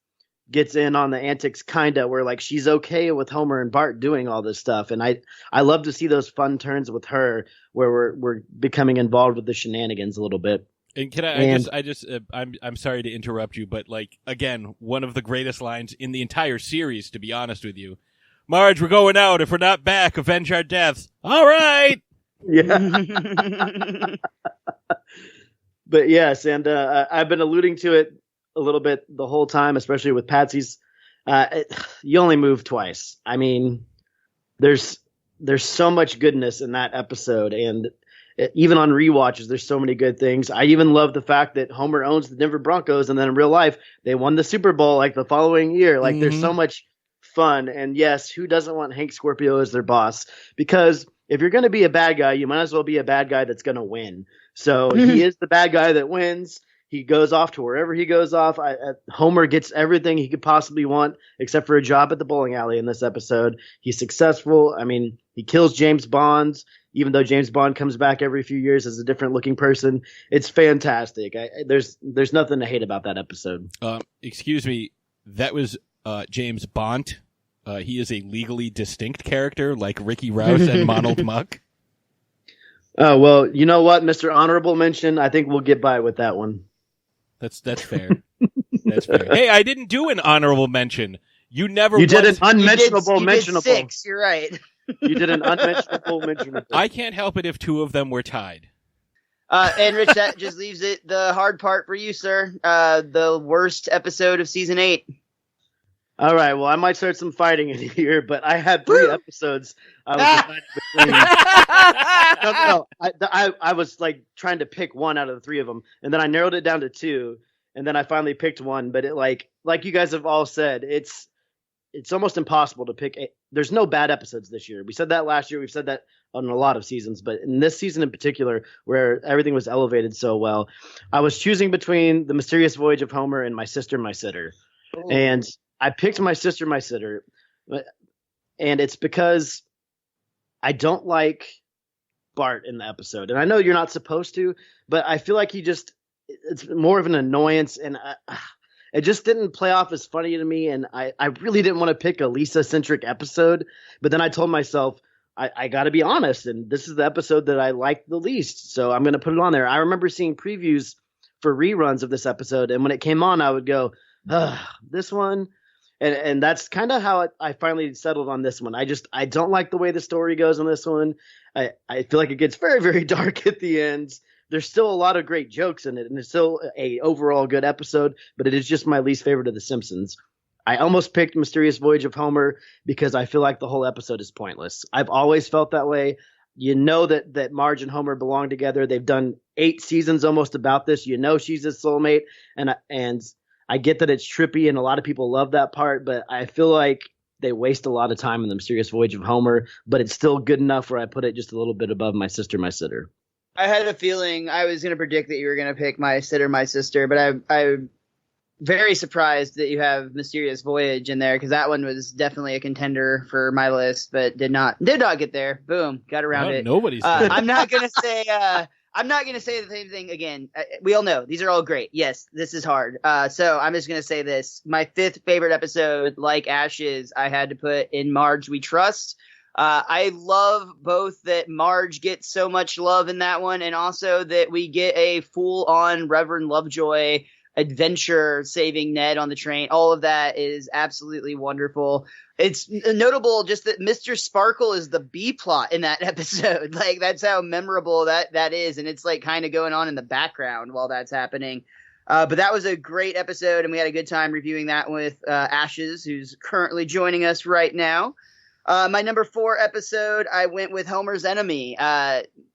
gets in on the antics, kinda, where like she's okay with Homer and Bart doing all this stuff, and I love to see those fun turns with her where we're becoming involved with the shenanigans a little bit. And can I'm sorry to interrupt you, but like again, one of the greatest lines in the entire series, to be honest with you. Marge, we're going out. If we're not back, avenge our deaths. All right. Yeah. But yes, and I've been alluding to it a little bit the whole time, especially with Patsy's. You only move twice. I mean, there's so much goodness in that episode, and even on rewatches, there's so many good things. I even love the fact that Homer owns the Denver Broncos, and then in real life, they won the Super Bowl like the following year. Like, there's so much fun, and yes, who doesn't want Hank Scorpio as their boss? Because if you're going to be a bad guy, you might as well be a bad guy that's going to win. So he is the bad guy that wins. He goes off to wherever he goes off. Homer gets everything he could possibly want except for a job at the bowling alley in this episode. He's successful. I mean, he kills James Bond, even though James Bond comes back every few years as a different looking person. It's fantastic. There's nothing to hate about that episode. Excuse me. That was James Bond. He is a legally distinct character like Ricky Rouse and Monald Muck. Oh, well, you know what, Mr. Honorable Mention? I think we'll get by with that one. That's fair. That's fair. Hey, I didn't do an honorable mention. You did an unmentionable mentionable. You did 6, you're right. You did an unmentionable mentionable. I can't help it if 2 of them were tied. And Rich, that just leaves it the hard part for you, sir. The worst episode of season 8. All right, well, I might start some fighting in here, but I had 3 episodes I was deciding between. I was like trying to pick one out of the 3 of them, and then I narrowed it down to 2, and then I finally picked one. But it like you guys have all said, it's almost impossible to pick. There's no bad episodes this year. We said that last year. We've said that on a lot of seasons, but in this season in particular, where everything was elevated so well, I was choosing between The Mysterious Voyage of Homer and My Sister, My Sitter. Oh. And I picked My Sister, My Sitter, and it's because I don't like Bart in the episode. And I know you're not supposed to, but I feel like it's more of an annoyance, and it just didn't play off as funny to me, and I really didn't want to pick a Lisa-centric episode, but then I told myself, I got to be honest, and this is the episode that I liked the least, so I'm going to put it on there. I remember seeing previews for reruns of this episode, and when it came on, I would go, this one, and that's kind of how I finally settled on this one. I don't like the way the story goes on this one. I feel like it gets very, very dark at the end. There's still a lot of great jokes in it, and it's still a overall good episode, but it is just my least favorite of The Simpsons. I almost picked Mysterious Voyage of Homer because I feel like the whole episode is pointless. I've always felt that way. You know that Marge and Homer belong together. They've done 8 seasons almost about this. You know she's his soulmate, and I get that it's trippy, and a lot of people love that part, but I feel like they waste a lot of time in The Mysterious Voyage of Homer, but it's still good enough where I put it just a little bit above My Sister, My Sitter. I had a feeling I was going to predict that you were going to pick My Sitter, My Sister, but I'm very surprised that you have Mysterious Voyage in there, because that one was definitely a contender for my list, but did not get there. Boom, got around it. Nobody's. I'm not going to say. I'm not going to say the same thing again. We all know these are all great. Yes, this is hard. So I'm just going to say this: my 5th favorite episode, like Ashes, I had to put In Marge We Trust. I love both that Marge gets so much love in that one, and also that we get a full-on Reverend Lovejoy adventure saving Ned on the train. All of that is absolutely wonderful. It's notable just that Mr. Sparkle is the B plot in that episode. Like, that's how memorable that is, and it's like kind of going on in the background while that's happening. But that was a great episode, and we had a good time reviewing that with Ashes, who's currently joining us right now. My number 4 episode, I went with Homer's Enemy.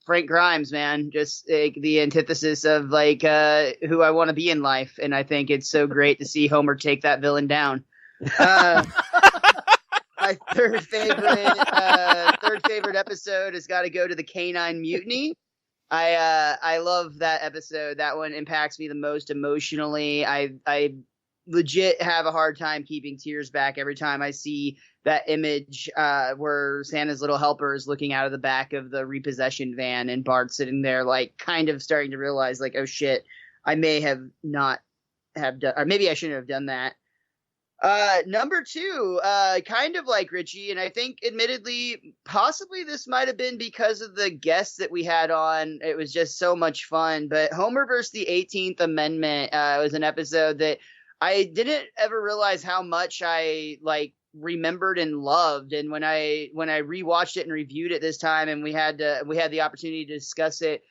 Frank Grimes, man, just the antithesis of like who I want to be in life, and I think it's so great to see Homer take that villain down. My third favorite episode has got to go to the Canine Mutiny. I love that episode. That one impacts me the most emotionally. I legit have a hard time keeping tears back every time I see that image where Santa's little helper is looking out of the back of the repossession van, and Bart's sitting there like kind of starting to realize like, oh shit, I may have not have done, or maybe I shouldn't have done that. Number 2, kind of like Richie, and I think admittedly, possibly this might have been because of the guests that we had on. It was just so much fun. But Homer versus the 18th Amendment was an episode that I didn't ever realize how much I like remembered and loved. And when I rewatched it and reviewed it this time, and we had the opportunity to discuss it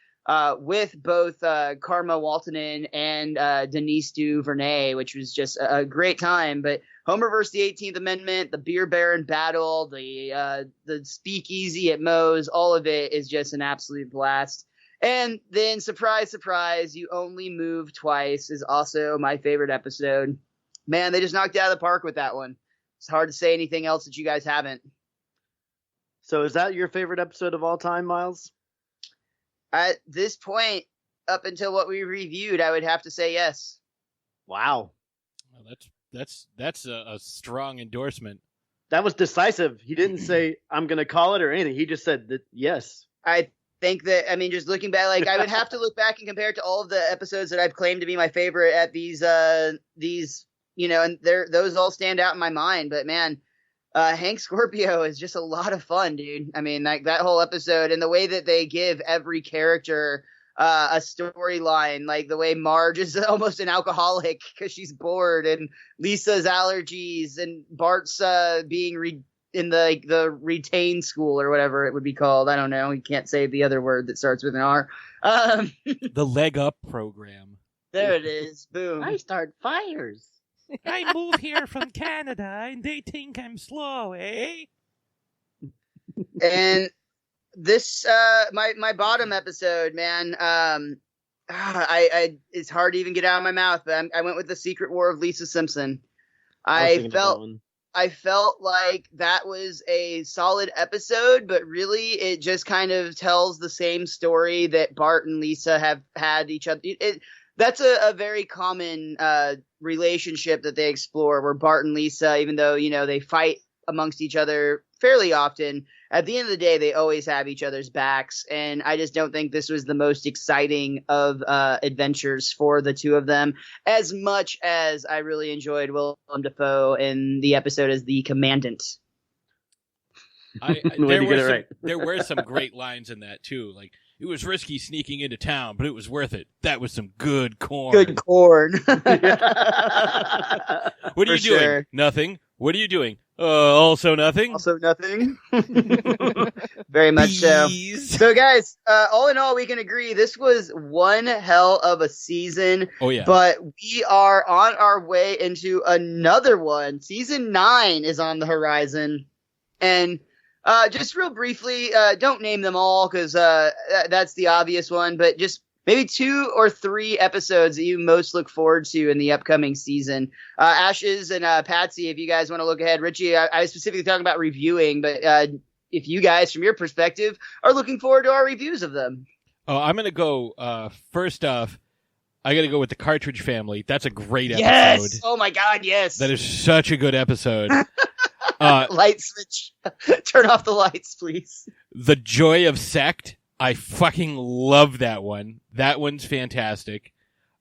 with both Karma Waltonen and Denise Duvernay, which was just a great time. But Homer versus the 18th Amendment, the Beer Baron battle, the speakeasy at Moe's, all of it is just an absolute blast. And then, surprise, surprise, You Only Move Twice is also my favorite episode. Man, they just knocked it out of the park with that one. It's hard to say anything else that you guys haven't. So is that your favorite episode of all time, Miles? At this point, up until what we reviewed, I would have to say yes. Wow. Well, that's a strong endorsement. That was decisive. He didn't say, I'm going to call it or anything. He just said that yes. I think that, I mean, just looking back, like I would have to look back and compare it to all of the episodes that I've claimed to be my favorite at these, you know, and those all stand out in my mind. But man, Hank Scorpio is just a lot of fun, dude. I mean, like that whole episode and the way that they give every character a storyline, like the way Marge is almost an alcoholic because she's bored, and Lisa's allergies, and Bart's being in the retain school or whatever it would be called. I don't know. You can't say the other word that starts with an R. The leg up program. There it is. Boom. I start fires. I move here from Canada and they think I'm slow, eh? And this, my bottom episode, man, it's hard to even get out of my mouth, but I went with The Secret War of Lisa Simpson. I felt like that was a solid episode, but really it just kind of tells the same story that Bart and Lisa have had each other. That's a very common relationship that they explore, where Bart and Lisa, even though, they fight amongst each other fairly often, at the end of the day, they always have each other's backs. And I just don't think this was the most exciting of adventures for the two of them, as much as I really enjoyed Willem Dafoe in the episode as the Commandant. There were some great lines in that, too. Like, it was risky sneaking into town, but it was worth it. That was some good corn. Good corn. What are you doing? Nothing. What are you doing? Also nothing. Also nothing. Very much so. So, guys, all in all, we can agree this was one hell of a season. Oh, yeah. But we are on our way into another one. Season 9 is on the horizon. And just real briefly, don't name them all because that's the obvious one, but just maybe 2 or 3 episodes that you most look forward to in the upcoming season. Ashes and Patsy, if you guys want to look ahead. Richie, I was specifically talking about reviewing, but if you guys, from your perspective, are looking forward to our reviews of them. Oh, I'm going to go, first off, I got to go with the Cartridge Family. That's a great episode. Yes! Oh my God, yes! That is such a good episode. Light switch. Turn off the lights, please. The Joy of Sect. I fucking love that one. That one's fantastic.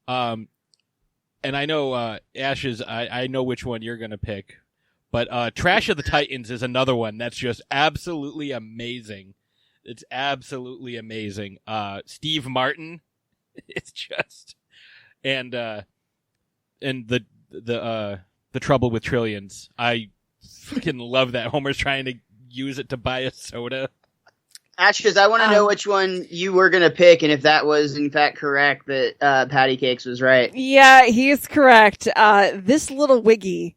And I know, Ashes, I know which one you're going to pick. But Trash of the Titans is another one that's just absolutely amazing. It's absolutely amazing. Steve Martin, it's just... And the Trouble with Trillions. I fucking love that. Homer's trying to use it to buy a soda. Ashes, I want to know which one you were going to pick, and if that was in fact correct, that Patty Cakes was right. Yeah, he's correct. This little Wiggy.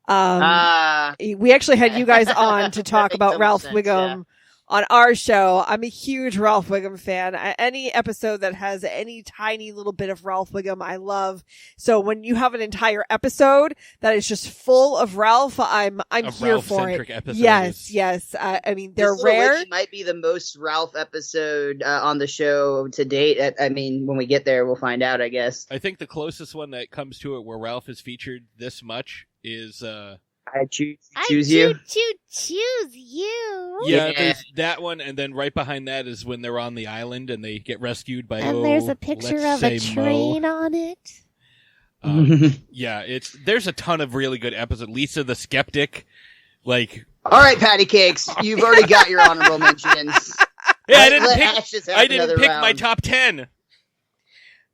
We actually had you guys on to talk about Ralph Wiggum on our show. I'm a huge Ralph Wiggum fan. Any episode that has any tiny little bit of Ralph Wiggum, I love. So when you have an entire episode that is just full of Ralph, I'm here for it. Episode yes. I mean, they're rare. It might be the most Ralph episode on the show to date. I mean, when we get there, we'll find out, I guess. I think the closest one that comes to it where Ralph is featured this much is I choose you. Choose you. Yeah, there's that one, and then right behind that is when they're on the island and they get rescued by. And there's a picture of a train on it. Yeah, there's a ton of really good episodes. Lisa the Skeptic, like. All right, Patty Cakes, you've already got your honorable mentions. Yeah, I didn't pick my top 10.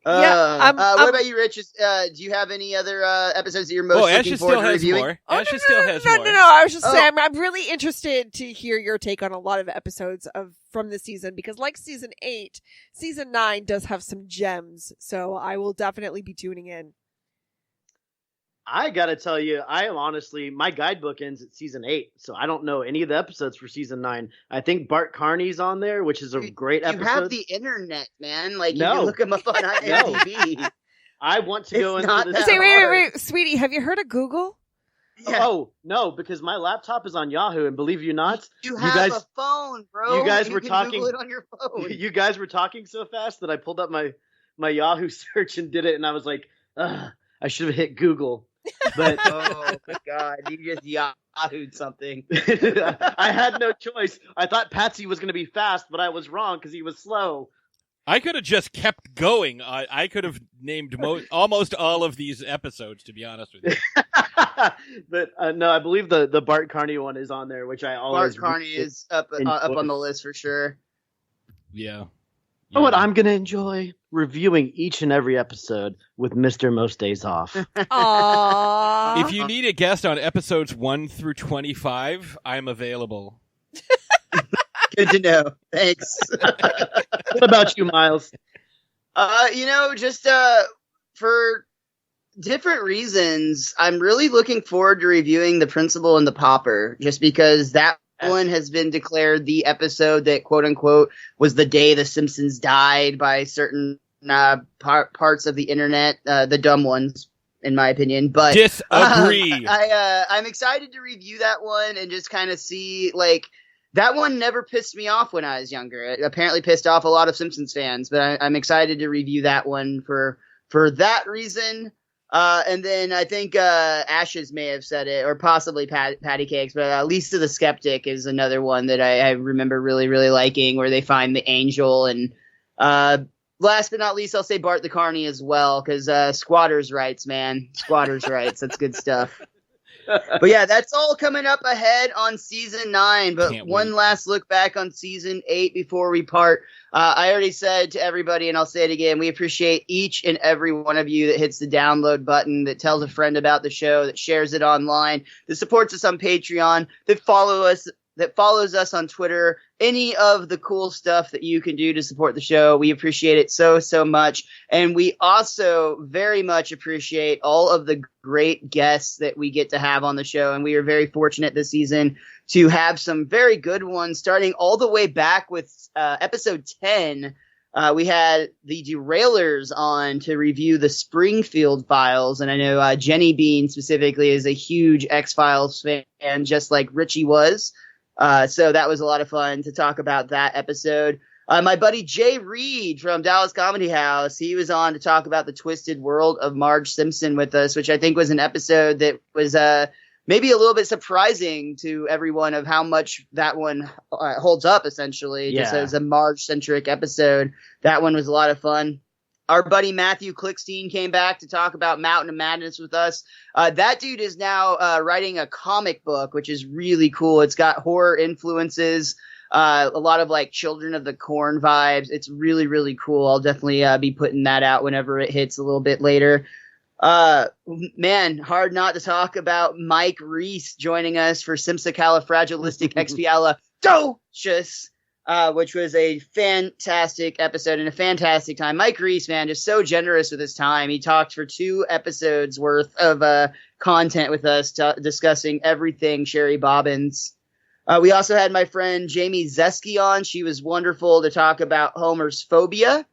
What about you, Rich? Do you have any other episodes that you're most looking forward to reviewing? Ashes still has more. No. I was just saying, I'm really interested to hear your take on a lot of episodes from this season, because like season 8, season 9 does have some gems. So I will definitely be tuning in. I gotta tell you, I am honestly, my guidebook ends at season 8, so I don't know any of the episodes for season 9. I think Bart Carney's on there, which is a great episode. You have the internet, man. Like, you can look him up on IMDb. I want to go into this. Say, wait, sweetie, have you heard of Google? Yeah. Oh, no, because my laptop is on Yahoo, and believe you not, you have a phone, bro. You guys were talking. Google it on your phone. You guys were talking so fast that I pulled up my Yahoo search and did it, and I was like, I should have hit Google. But oh my God, you just Yahoo'd something. I had no choice. I thought Patsy was going to be fast, but I was wrong because he was slow. I could have just kept going. I could have named almost all of these episodes, to be honest with you. But no, I believe the Bart Carney one is on there, which I always. Bart Carney is up on the list for sure. Yeah. You know what I'm going to enjoy? Reviewing each and every episode with Mr. Most Days Off. Aww. If you need a guest on episodes 1 through 25, I'm available. Good to know. Thanks. What about you, Miles? Just for different reasons, I'm really looking forward to reviewing The Principal and the Pauper, just because that one has been declared the episode that, quote unquote, was the day The Simpsons died by certain parts of the internet, the dumb ones, in my opinion. But disagree. I'm excited to review that one and just kind of see, like, that one never pissed me off when I was younger. It apparently pissed off a lot of Simpsons fans, but I'm excited to review that one for that reason. And then I think Ashes may have said it, or possibly Patty Cakes, but Lisa the Skeptic is another one that I remember really, really liking, where they find the angel. And last but not least, I'll say Bart the Carney as well, because squatters' rights, man. Squatters' rights. That's good stuff. But yeah, that's all coming up ahead on season 9. But one last look back on season 8 before we part. I already said to everybody, and I'll say it again, we appreciate each and every one of you that hits the download button, that tells a friend about the show, that shares it online, that supports us on Patreon, that follows us on Twitter, any of the cool stuff that you can do to support the show. We appreciate it so, so much. And we also very much appreciate all of the great guests that we get to have on the show. And we are very fortunate this season to have some very good ones, starting all the way back with episode 10. We had the Derailers on to review the Springfield Files. And I know Jenny Bean specifically is a huge X-Files fan, just like Richie was. So that was a lot of fun to talk about that episode. My buddy Jay Reed from Dallas Comedy House, he was on to talk about the twisted world of Marge Simpson with us, which I think was an episode that was maybe a little bit surprising to everyone of how much that one holds up, essentially, just as a Marge-centric episode. That one was a lot of fun. Our buddy Matthew Klickstein came back to talk about Mountain of Madness with us. That dude is now writing a comic book, which is really cool. It's got horror influences, a lot of like Children of the Corn vibes. It's really, really cool. I'll definitely be putting that out whenever it hits a little bit later. Man, hard not to talk about Mike Reese joining us for Simsacalifragilisticexpialidocious. Which was a fantastic episode and a fantastic time. Mike Reese, man, just so generous with his time. He talked for 2 episodes worth of content with us, discussing everything Sherry Bobbins. We also had my friend Jamie Zeski on. She was wonderful to talk about Homer's phobia.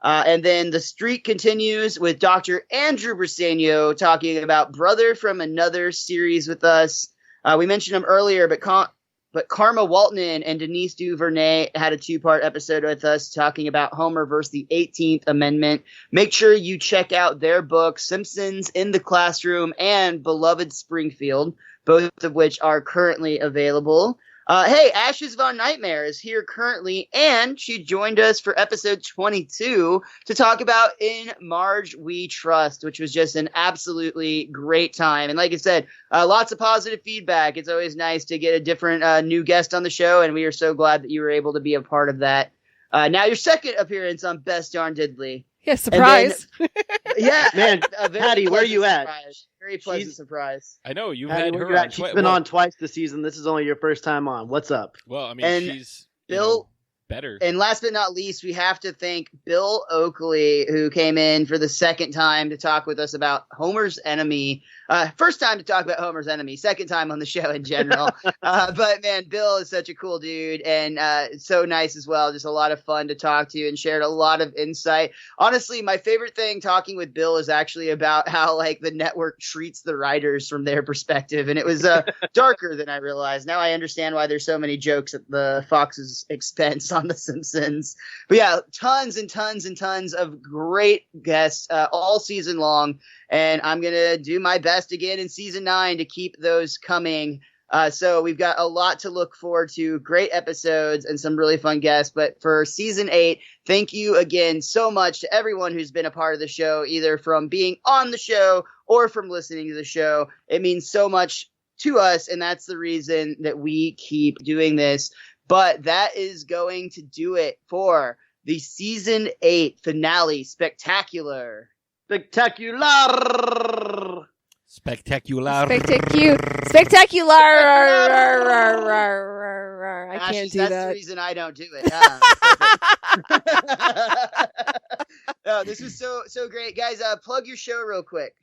And then the streak continues with Dr. Andrew Briseño talking about Brother from Another series with us. We mentioned him earlier, but Karma Waltman and Denise Duvernay had a 2-part episode with us talking about Homer versus the 18th Amendment. Make sure you check out their book, Simpsons in the Classroom and Beloved Springfield, both of which are currently available. Hey, Ashes Von Nightmare is here currently, and she joined us for episode 22 to talk about In Marge We Trust, which was just an absolutely great time. And like I said, lots of positive feedback. It's always nice to get a different new guest on the show, and we are so glad that you were able to be a part of that. Now your second appearance on Best Darn Diddly. Yeah, surprise. Then, yeah, man, Patty, where are you at? Very pleasant surprise. I know you've Patty, had her on. She's been on twice this season. This is only your first time on. What's up? Well, I mean, and she's Bill better. And last but not least, we have to thank Bill Oakley, who came in for the second time to talk with us about Homer's Enemy. First time to talk about Homer's Enemy, second time on the show in general. But man, Bill is such a cool dude and so nice as well. Just a lot of fun to talk to and shared a lot of insight. Honestly, my favorite thing talking with Bill is actually about how like the network treats the writers from their perspective. And it was darker than I realized. Now I understand why there's so many jokes at the Fox's expense on The Simpsons. But yeah, tons and tons and tons of great guests all season long. And I'm going to do my best again in season 9 to keep those coming. So we've got a lot to look forward to, great episodes and some really fun guests. But for season 8, thank you again so much to everyone who's been a part of the show, either from being on the show or from listening to the show. It means so much to us, and that's the reason that we keep doing this. But that is going to do it for the season 8 finale spectacular. Spectacular. Spectacular. I Gosh, can't do that's that. the reason I don't do it. Oh, this was so great, guys. Plug your show real quick.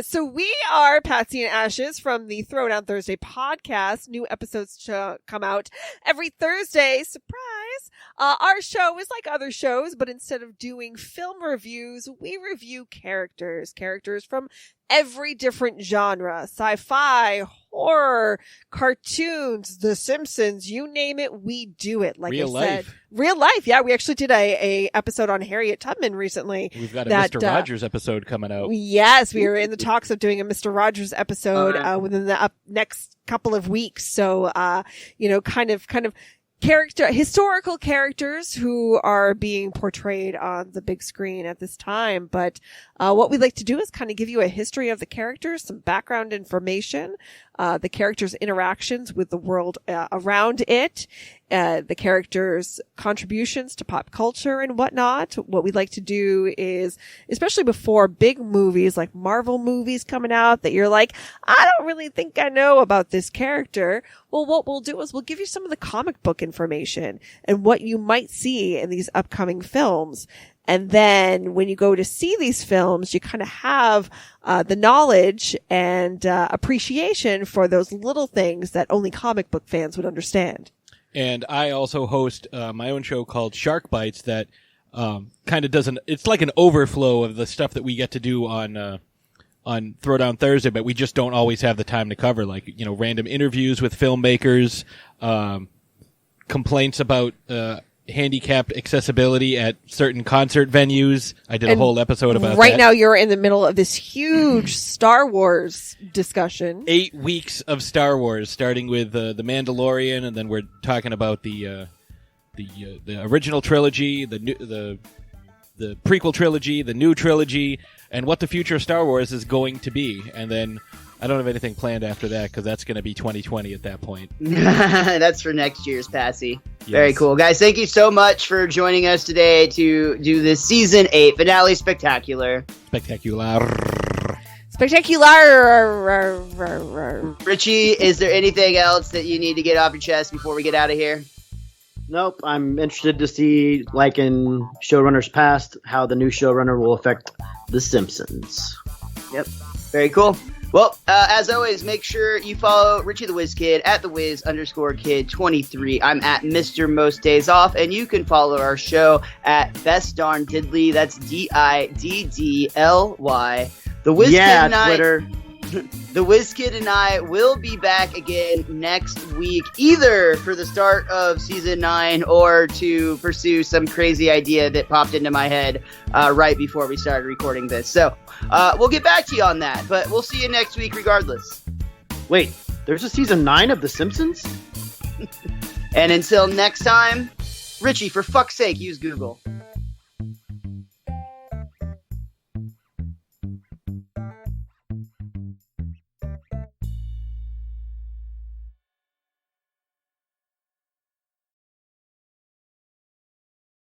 So we are Patsy and Ashes from the Throwdown Thursday podcast. New episodes to come out every Thursday. Surprise! Our show is like other shows, but instead of doing film reviews, we review characters from every different genre: sci-fi, horror, cartoons, The Simpsons, you name it, we do it. Like Real I said, life. real life. Yeah, we actually did a episode on Harriet Tubman recently. We've got a Mr. Rogers episode coming out. Yes, we are in the talks of doing a Mr. Rogers episode within the next couple of weeks. So, kind of historical characters who are being portrayed on the big screen at this time. But what we like to do is kind of give you a history of the characters, some background information, the characters' interactions with the world around it, the characters' contributions to pop culture and whatnot. What we like to do is, especially before big movies like Marvel movies coming out that you're like, I don't really think I know about this character. Well, what we'll do is we'll give you some of the comic book information and what you might see in these upcoming films. And then when you go to see these films, you kind of have the knowledge and appreciation for those little things that only comic book fans would understand. And I also host my own show called Shark Bites that kind of it's like an overflow of the stuff that we get to do on Throwdown Thursday, but we just don't always have the time to cover, like, random interviews with filmmakers, complaints about handicapped accessibility at certain concert venues. I did a whole episode about that. Right now you're in the middle of this huge Star Wars discussion. 8 weeks of Star Wars, starting with The Mandalorian, and then we're talking about the original trilogy, the prequel trilogy, the new trilogy, and what the future of Star Wars is going to be. And then I don't have anything planned after that because that's going to be 2020 at that point. That's for next year's Patsy. Yes. Very cool. Guys, thank you so much for joining us today to do this season 8 finale spectacular. Richie, is there anything else that you need to get off your chest before we get out of here? Nope. I'm interested to see, like in showrunners past, how the new showrunner will affect The Simpsons. Yep. Very cool. Well, as always, make sure you follow Richie the Wiz Kid at @thewiz_kid23. I'm at Mr. Most Days Off, and you can follow our show at Best Darn Diddly. That's DIDDLY. The Wiz Kid and I, Twitter. The Wiz Kid and I will be back again next week, either for the start of season 9 or to pursue some crazy idea that popped into my head right before we started recording this. So we'll get back to you on that, but we'll see you next week regardless. Wait, there's a season 9 of The Simpsons? And until next time, Richie, for fuck's sake, use Google.